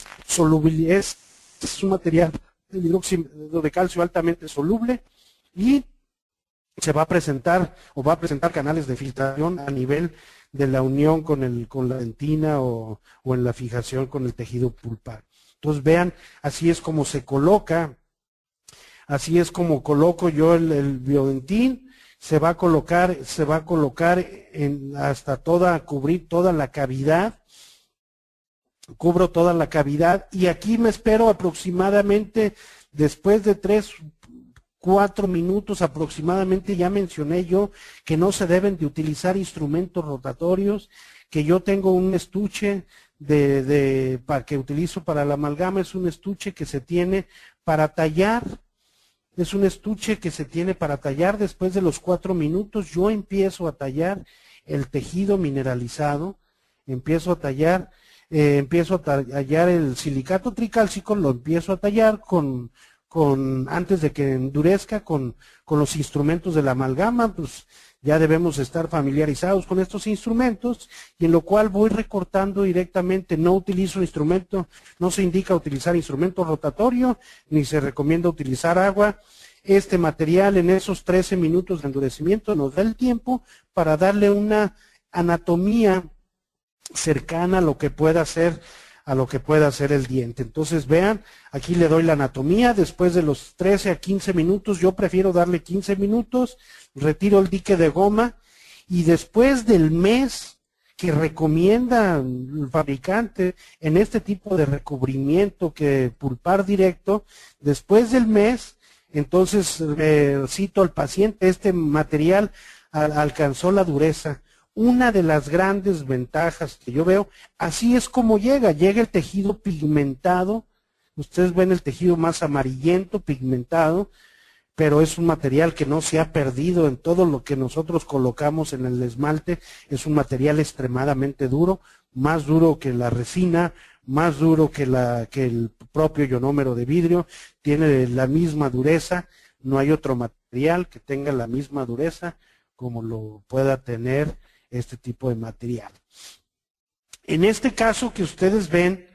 Es un material, el hidróxido de calcio, altamente soluble, y se va a presentar canales de filtración a nivel de la unión con la dentina o en la fijación con el tejido pulpar. Entonces vean, así es como se coloca. Así es como coloco yo el biodentín. Se va a colocar cubrir toda la cavidad. Cubro toda la cavidad, y aquí me espero aproximadamente, después de 3-4 minutos aproximadamente. Ya mencioné yo que no se deben de utilizar instrumentos rotatorios, que yo tengo un estuche que utilizo para la amalgama. Es un estuche que se tiene para tallar. Después de los 4 minutos yo empiezo a tallar el tejido mineralizado, empiezo a tallar empiezo a tallar el silicato tricálcico, lo empiezo a tallar antes de que endurezca con los instrumentos de la amalgama. Pues ya debemos estar familiarizados con estos instrumentos, y en lo cual voy recortando directamente. No utilizo instrumento, no se indica utilizar instrumento rotatorio, ni se recomienda utilizar agua. Este material en esos 13 minutos de endurecimiento nos da el tiempo para darle una anatomía cercana a lo que pueda ser el diente. Entonces vean, aquí le doy la anatomía. Después de los 13 a 15 minutos, yo prefiero darle 15 minutos, retiro el dique de goma, y después del mes que recomienda el fabricante en este tipo de recubrimiento que pulpar directo, después del mes, entonces cito al paciente, este material alcanzó la dureza. Una de las grandes ventajas que yo veo, así es como llega el tejido pigmentado. Ustedes ven el tejido más amarillento, pigmentado, pero es un material que no se ha perdido en todo lo que nosotros colocamos en el esmalte. Es un material extremadamente duro, más duro que la resina, más duro que el propio ionómero de vidrio, tiene la misma dureza. No hay otro material que tenga la misma dureza como lo pueda tener este tipo de material. En este caso que ustedes ven,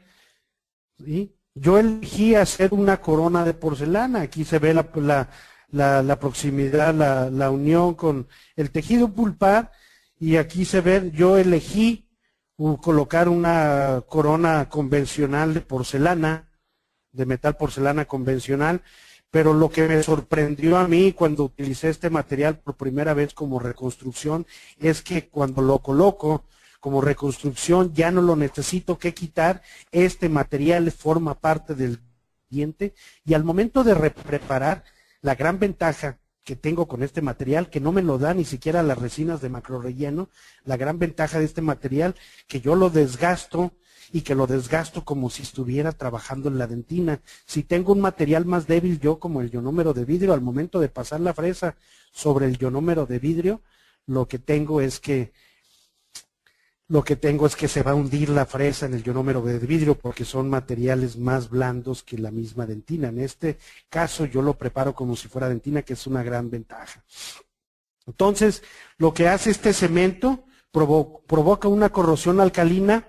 ¿sí?, yo elegí hacer una corona de porcelana. Aquí se ve la proximidad, la unión con el tejido pulpar, y aquí se ve, yo elegí colocar una corona convencional de porcelana, de metal porcelana convencional. Pero lo que me sorprendió a mí cuando utilicé este material por primera vez como reconstrucción es que cuando lo coloco como reconstrucción ya no lo necesito que quitar. Este material forma parte del diente, y al momento de preparar, la gran ventaja que tengo con este material, que no me lo da ni siquiera las resinas de macro relleno, la gran ventaja de este material, que yo lo desgasto, y que lo desgasto como si estuviera trabajando en la dentina. Si tengo un material más débil yo, como el ionómero de vidrio, al momento de pasar la fresa sobre el ionómero de vidrio, lo que tengo es que se va a hundir la fresa en el ionómero de vidrio, porque son materiales más blandos que la misma dentina. En este caso yo lo preparo como si fuera dentina, que es una gran ventaja. Entonces, lo que hace este cemento, provoca una corrosión alcalina,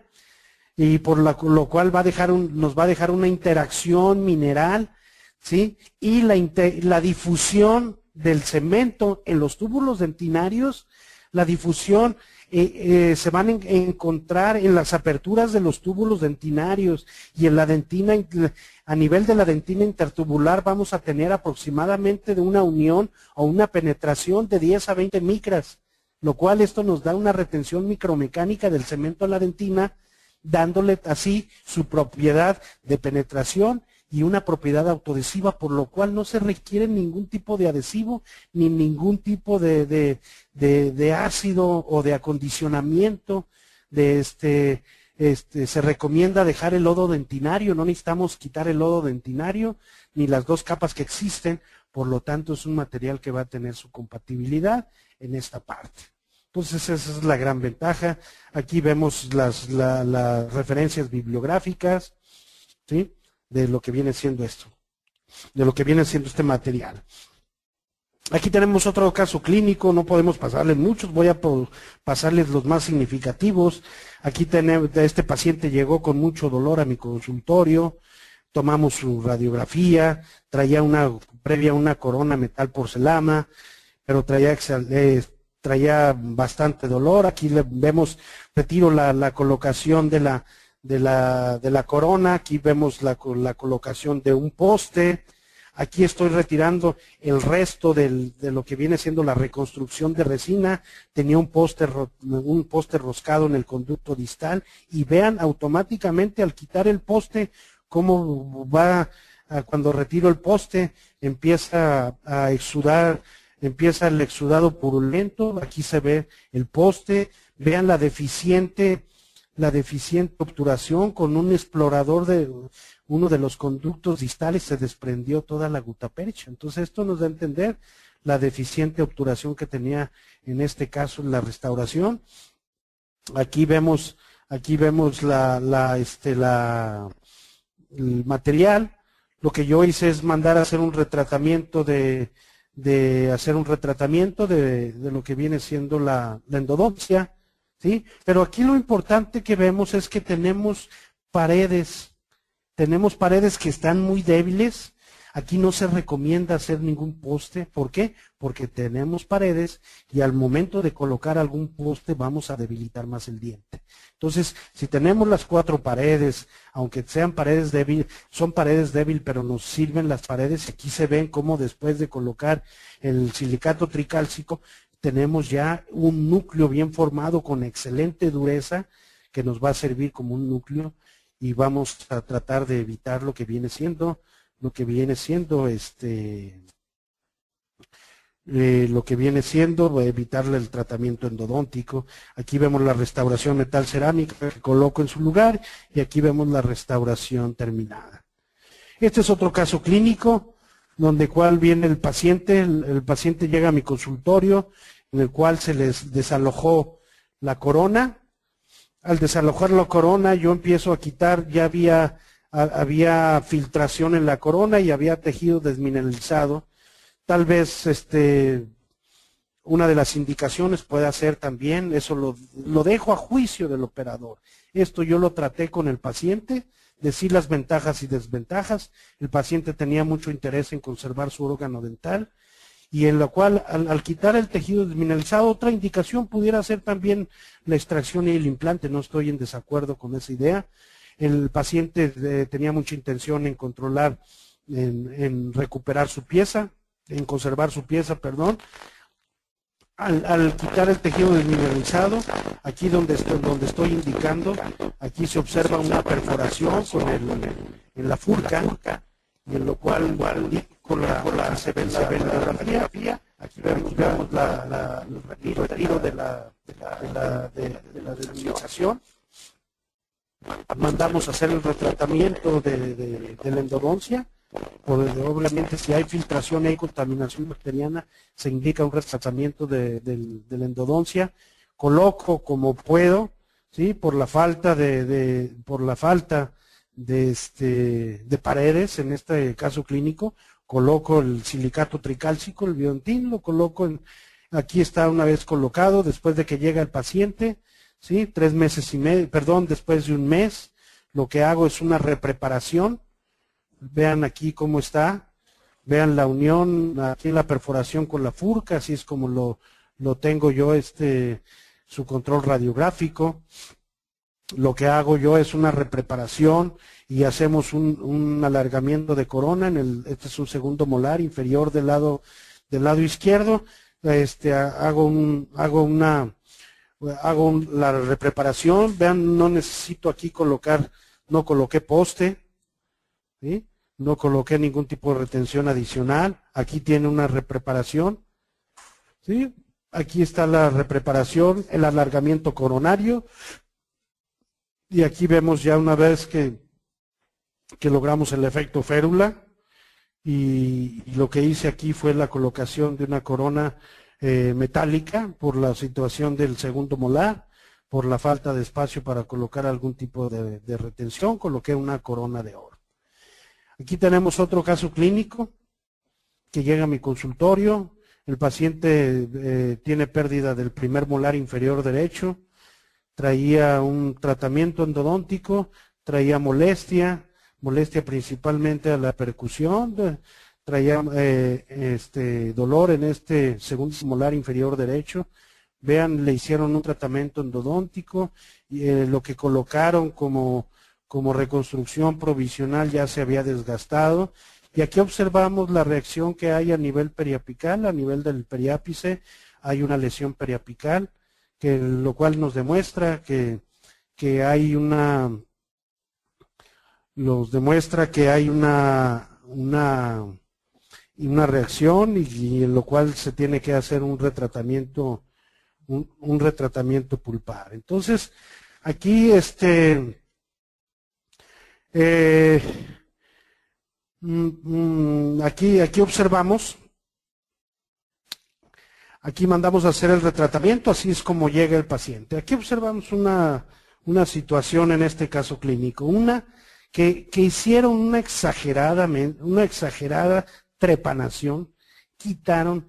y por lo cual nos va a dejar una interacción mineral, ¿sí? Y la difusión del cemento en los túbulos dentinarios, la difusión se van a encontrar en las aperturas de los túbulos dentinarios, y en la dentina, a nivel de la dentina intertubular, vamos a tener aproximadamente de una unión o una penetración de 10 a 20 micras, lo cual esto nos da una retención micromecánica del cemento a la dentina, dándole así su propiedad de penetración y una propiedad autoadhesiva, por lo cual no se requiere ningún tipo de adhesivo ni ningún tipo de ácido o de acondicionamiento. Se recomienda dejar el lodo dentinario, no necesitamos quitar el lodo dentinario ni las dos capas que existen, por lo tanto es un material que va a tener su compatibilidad en esta parte. Entonces esa es la gran ventaja. Aquí vemos las referencias bibliográficas, ¿sí?, de lo que viene siendo esto, de lo que viene siendo este material. Aquí tenemos otro caso clínico, no podemos pasarles muchos, voy a pasarles los más significativos. Aquí tenemos, este paciente llegó con mucho dolor a mi consultorio, tomamos su radiografía, traía una corona metal porcelana, pero traía bastante dolor. Aquí vemos, retiro la colocación de la corona. Aquí vemos la colocación de un poste. Aquí estoy retirando el resto de lo que viene siendo la reconstrucción de resina. Tenía un poste roscado en el conducto distal, y vean automáticamente al quitar el poste cómo va, cuando retiro el poste empieza a exudar. Empieza el exudado purulento. Aquí se ve el poste. Vean la deficiente obturación. Con un explorador de uno de los conductos distales se desprendió toda la gutapercha. Entonces esto nos da a entender la deficiente obturación que tenía en este caso en la restauración. Aquí vemos Aquí vemos el material. Lo que yo hice es mandar a hacer un retratamiento de lo que viene siendo la endodoncia, ¿sí? Pero aquí lo importante que vemos es que tenemos paredes que están muy débiles. Aquí no se recomienda hacer ningún poste. ¿Por qué? Porque tenemos paredes y al momento de colocar algún poste vamos a debilitar más el diente. Entonces, si tenemos las 4 paredes, aunque sean paredes débiles, son paredes débiles, pero nos sirven las paredes. Aquí se ven cómo después de colocar el silicato tricálcico, tenemos ya un núcleo bien formado con excelente dureza que nos va a servir como un núcleo y vamos a tratar de evitar lo que viene siendo evitarle el tratamiento endodóntico. Aquí vemos la restauración metal cerámica que coloco en su lugar y aquí vemos la restauración terminada. Este es otro caso clínico donde cual viene el paciente. El paciente llega a mi consultorio en el cual se les desalojó la corona. Al desalojar la corona yo empiezo a quitar, ya había filtración en la corona y había tejido desmineralizado. Tal vez una de las indicaciones puede ser también, eso lo dejo a juicio del operador. Esto yo lo traté con el paciente, decir las ventajas y desventajas. El paciente tenía mucho interés en conservar su órgano dental y en lo cual al quitar el tejido desmineralizado, otra indicación pudiera ser también la extracción y el implante. No estoy en desacuerdo con esa idea. El paciente tenía mucha intención en controlar, en recuperar su pieza, en conservar su pieza, perdón. Al quitar el tejido desmineralizado, aquí donde estoy indicando, aquí se observa una perforación en la furca, y en lo cual con la se ve la radiografía. Aquí vemos el retiro de la desmineralización. Mandamos a hacer el retratamiento de la endodoncia. Obviamente si hay filtración y hay contaminación bacteriana, se indica un retratamiento de la endodoncia. Coloco como puedo, ¿sí? Por la falta de paredes, en este caso clínico, coloco el silicato tricálcico, el Biontin, lo coloco aquí está una vez colocado, después de que llega el paciente, ¿sí? 3 meses y medio, después de un mes, lo que hago es una repreparación. Vean aquí cómo está, vean la unión, aquí la perforación con la furca, así es como lo tengo yo, su control radiográfico. Lo que hago yo es una repreparación y hacemos un alargamiento de corona, este es un segundo molar inferior del lado izquierdo. Hago la repreparación. Vean, no necesito aquí no coloqué poste, ¿sí? No coloqué ningún tipo de retención adicional. Aquí tiene una repreparación, ¿sí? Aquí está la repreparación, el alargamiento coronario. Y aquí vemos ya una vez que logramos el efecto férula. Y lo que hice aquí fue la colocación de una corona metálica por la situación del segundo molar, por la falta de espacio para colocar algún tipo de retención, coloqué una corona de oro. Aquí tenemos otro caso clínico que llega a mi consultorio. El paciente tiene pérdida del primer molar inferior derecho, traía un tratamiento endodóntico, traía molestia principalmente a la percusión, traía dolor en este segundo molar inferior derecho. Vean, le hicieron un tratamiento endodóntico y lo que colocaron como reconstrucción provisional ya se había desgastado. Y aquí observamos la reacción que hay a nivel periapical, a nivel del periápice, hay una lesión periapical, lo cual nos demuestra que hay una reacción y en lo cual se tiene que hacer un retratamiento pulpar. Entonces, aquí aquí observamos, aquí mandamos a hacer el retratamiento, así es como llega el paciente. Aquí observamos una una situación en este caso clínico. Una que hicieron una exagerada trepanación, quitaron.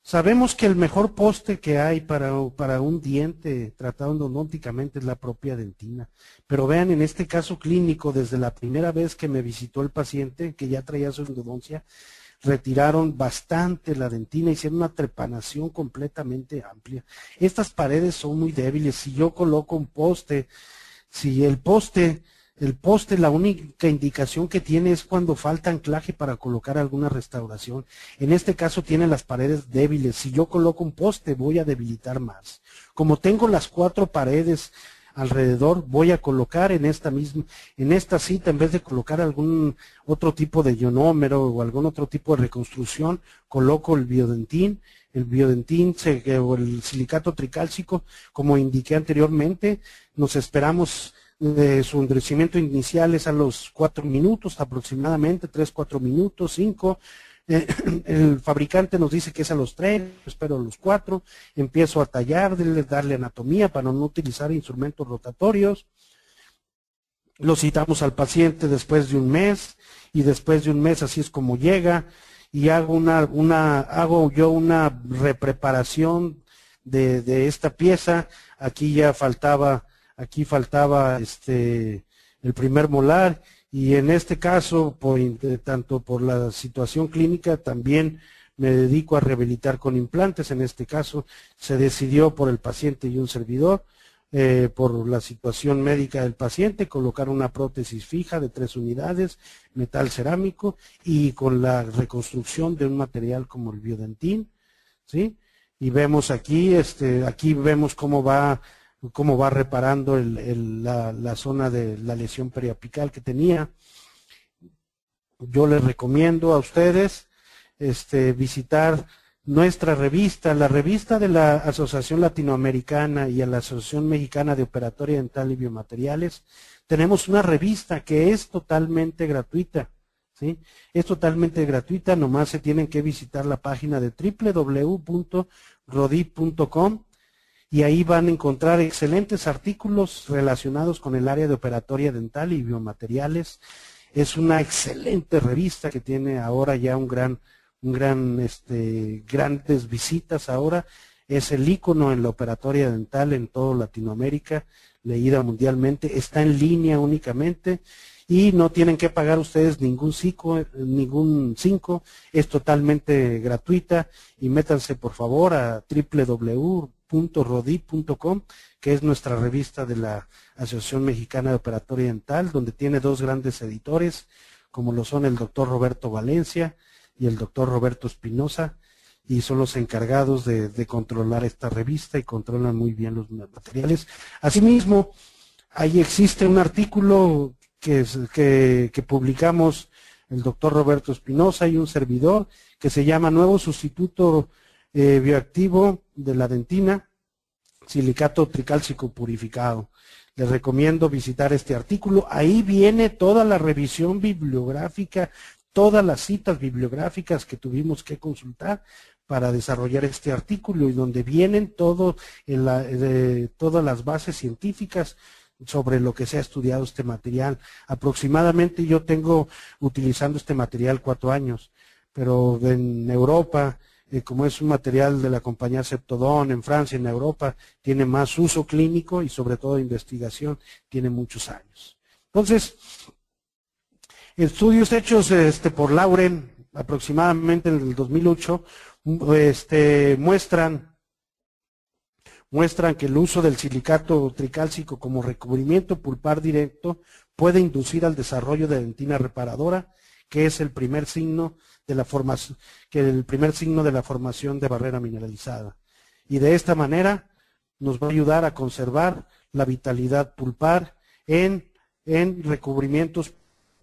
Sabemos que el mejor poste que hay para un diente tratado endodónticamente es la propia dentina. Pero vean, en este caso clínico, desde la primera vez que me visitó el paciente, que ya traía su endodoncia, retiraron bastante la dentina, hicieron una trepanación completamente amplia. Estas paredes son muy débiles. Si yo coloco un poste, si el poste, la única indicación que tiene es cuando falta anclaje para colocar alguna restauración. En este caso tiene las paredes débiles. Si yo coloco un poste, voy a debilitar más. Como tengo las 4 paredes alrededor, voy a colocar en esta cita, en vez de colocar algún otro tipo de ionómero o algún otro tipo de reconstrucción, coloco el biodentín. El biodentín o el silicato tricálcico, como indiqué anteriormente, nos esperamos. Su endurecimiento inicial es a los 4 minutos aproximadamente, 3-4 minutos, 5. El fabricante nos dice que es a los 3, espero a los 4. Empiezo a tallar, darle anatomía para no utilizar instrumentos rotatorios. Lo citamos al paciente después de un mes, y después de un mes así es como llega, y hago yo una repreparación de esta pieza. Aquí faltaba el primer molar, y en este caso, tanto por la situación clínica, también me dedico a rehabilitar con implantes. En este caso se decidió por el paciente y un servidor, por la situación médica del paciente, colocar una prótesis fija de 3 unidades, metal cerámico, y con la reconstrucción de un material como el biodentín, ¿sí? Y vemos aquí vemos cómo va reparando la zona de la lesión periapical que tenía. Yo les recomiendo a ustedes visitar nuestra revista, la revista de la Asociación Latinoamericana y a la Asociación Mexicana de Operatoria Dental y Biomateriales. Tenemos una revista que es totalmente gratuita, ¿sí? Es totalmente gratuita, nomás se tienen que visitar la página de www.rodip.com. Y ahí van a encontrar excelentes artículos relacionados con el área de operatoria dental y biomateriales. Es una excelente revista que tiene ahora ya grandes visitas ahora. Es el ícono en la operatoria dental en toda Latinoamérica, leída mundialmente. Está en línea únicamente y no tienen que pagar ustedes ningún 5, es totalmente gratuita. Y métanse por favor a www.rodip.com, que es nuestra revista de la Asociación Mexicana de Operatoria Dental, donde tiene 2 grandes editores, como lo son el doctor Roberto Valencia y el doctor Roberto Espinosa, y son los encargados de controlar esta revista y controlan muy bien los materiales. Asimismo, ahí existe un artículo que publicamos el doctor Roberto Espinosa y un servidor, que se llama Nuevo Sustituto Bioactivo de la Dentina, Silicato Tricálcico Purificado. Les recomiendo visitar este artículo. Ahí viene toda la revisión bibliográfica, todas las citas bibliográficas que tuvimos que consultar para desarrollar este artículo, y donde vienen todas las bases científicas sobre lo que se ha estudiado este material. Aproximadamente yo tengo utilizando este material 4 años, pero en Europa, como es un material de la compañía Septodon, en Francia, en Europa, tiene más uso clínico y sobre todo investigación, tiene muchos años. Entonces, estudios hechos por Lauren, aproximadamente en el 2008, muestran que el uso del silicato tricálcico como recubrimiento pulpar directo puede inducir al desarrollo de dentina reparadora, que es el primer signo de la formación, de barrera mineralizada. Y de esta manera nos va a ayudar a conservar la vitalidad pulpar en recubrimientos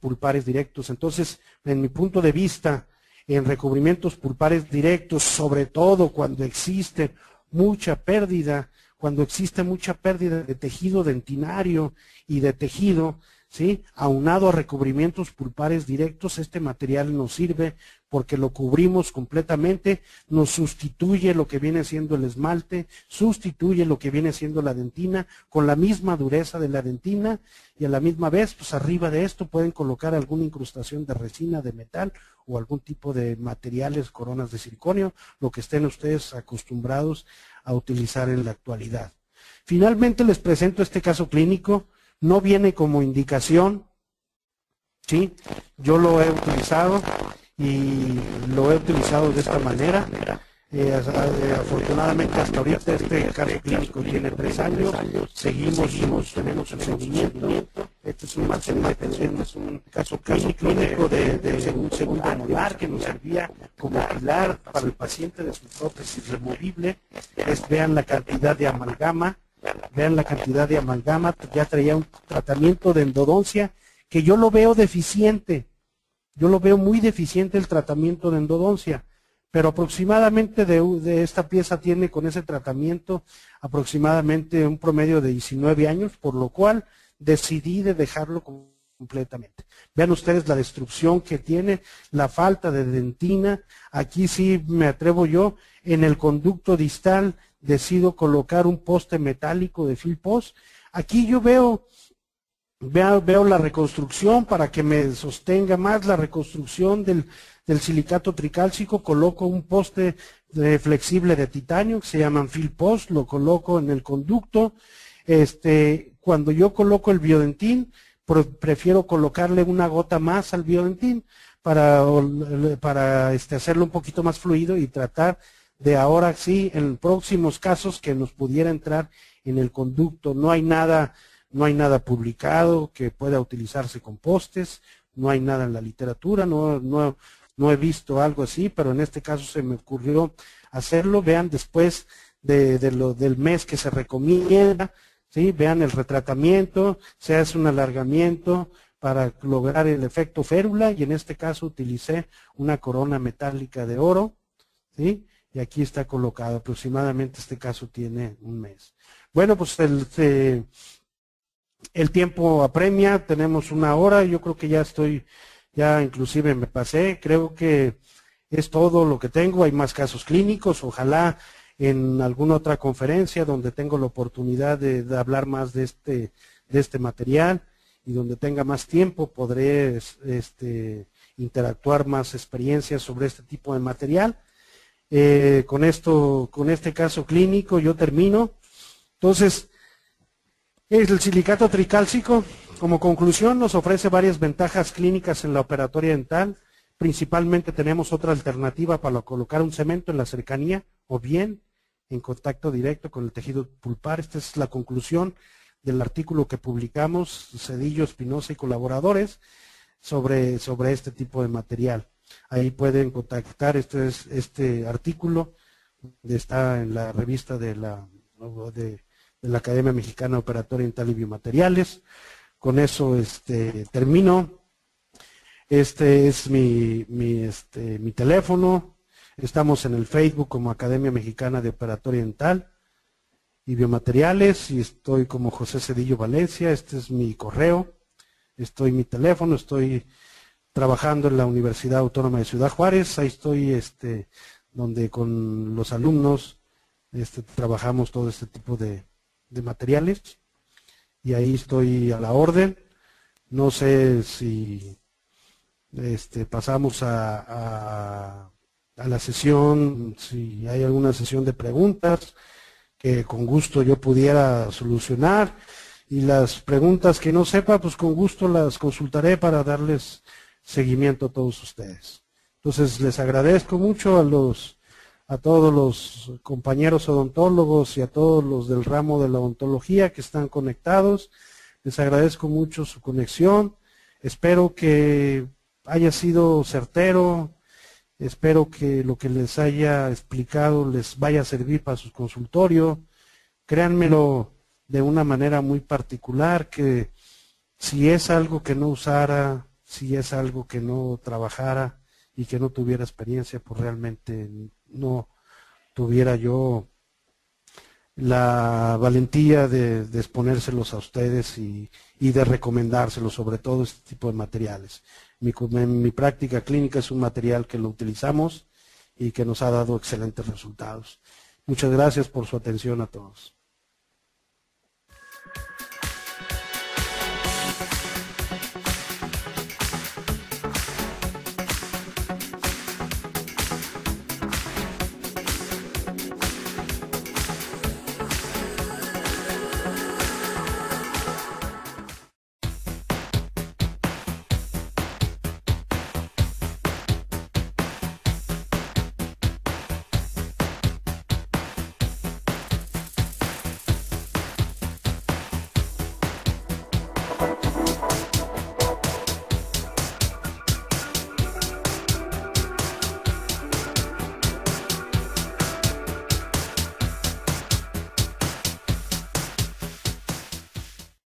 pulpares directos. Entonces, en mi punto de vista, en recubrimientos pulpares directos, sobre todo cuando existe mucha pérdida de tejido dentinario y de tejido, ¿sí? Aunado a recubrimientos pulpares directos, este material nos sirve porque lo cubrimos completamente, nos sustituye lo que viene siendo el esmalte, sustituye lo que viene siendo la dentina, con la misma dureza de la dentina, y a la misma vez, pues arriba de esto pueden colocar alguna incrustación de resina, de metal, o algún tipo de materiales, coronas de circonio, lo que estén ustedes acostumbrados a utilizar en la actualidad. Finalmente les presento este caso clínico. No viene como indicación, ¿sí? Yo lo he utilizado y lo he utilizado de esta manera. Afortunadamente hasta ahorita este caso clínico tiene 3 años, tenemos el seguimiento. Este es un caso clínico de un segundo molar que nos servía como pilar para el paciente de su prótesis removible. Vean la cantidad de amalgama. Vean la cantidad de amalgama, ya traía un tratamiento de endodoncia que yo lo veo deficiente. Yo lo veo muy deficiente el tratamiento de endodoncia, pero aproximadamente de esta pieza tiene con ese tratamiento aproximadamente un promedio de 19 años, por lo cual decidí de dejarlo completamente. Vean ustedes la destrucción que tiene, la falta de dentina. Aquí sí me atrevo yo, en el conducto distal decido colocar un poste metálico de fill post. Aquí yo veo la reconstrucción para que me sostenga más la reconstrucción del silicato tricálcico. Coloco un poste flexible de titanio que se llaman fill post, lo coloco en el conducto. Cuando yo coloco el biodentín, prefiero colocarle una gota más al biodentín para hacerlo un poquito más fluido y tratar de ahora sí, en próximos casos, que nos pudiera entrar en el conducto. No hay nada publicado que pueda utilizarse con postes, no hay nada en la literatura, no he visto algo así, pero en este caso se me ocurrió hacerlo. Vean después del mes que se recomienda, ¿sí? Vean el retratamiento, se hace un alargamiento para lograr el efecto férula, y en este caso utilicé una corona metálica de oro, ¿sí? Y aquí está colocado, aproximadamente este caso tiene un mes. Bueno, pues el tiempo apremia, tenemos 1 hora, yo creo que ya inclusive me pasé, creo que es todo lo que tengo. Hay más casos clínicos, ojalá en alguna otra conferencia donde tengo la oportunidad de hablar más de este material y donde tenga más tiempo podré interactuar más experiencias sobre este tipo de material. Con este caso clínico yo termino. Entonces, el silicato tricálcico, como conclusión, nos ofrece varias ventajas clínicas en la operatoria dental. Principalmente tenemos otra alternativa para colocar un cemento en la cercanía o bien en contacto directo con el tejido pulpar. Esta es la conclusión del artículo que publicamos, Cedillo, Espinosa y colaboradores, sobre este tipo de material. Ahí pueden contactar este artículo, está en la revista de la Academia Mexicana Operatoria Dental y Biomateriales. Con eso termino. Este es mi teléfono. Estamos en el Facebook como Academia Mexicana de Operatoria Dental y Biomateriales, y estoy como José Cedillo Valencia. Este es mi correo, mi teléfono, estoy trabajando en la Universidad Autónoma de Ciudad Juárez. Ahí estoy donde con los alumnos trabajamos todo este tipo de materiales, y ahí estoy a la orden. No sé si pasamos a la sesión, si hay alguna sesión de preguntas que con gusto yo pudiera solucionar, y las preguntas que no sepa, pues con gusto las consultaré para darles seguimiento a todos ustedes. Entonces les agradezco mucho a todos los compañeros odontólogos y a todos los del ramo de la odontología que están conectados. Les agradezco mucho su conexión. Espero que haya sido certero. Espero que lo que les haya explicado les vaya a servir para su consultorio. Créanmelo de una manera muy particular, que si es algo que no usara, si es algo que no trabajara y que no tuviera experiencia, pues realmente no tuviera yo la valentía de exponérselos a ustedes y de recomendárselos, sobre todo este tipo de materiales. En mi práctica clínica es un material que lo utilizamos y que nos ha dado excelentes resultados. Muchas gracias por su atención a todos.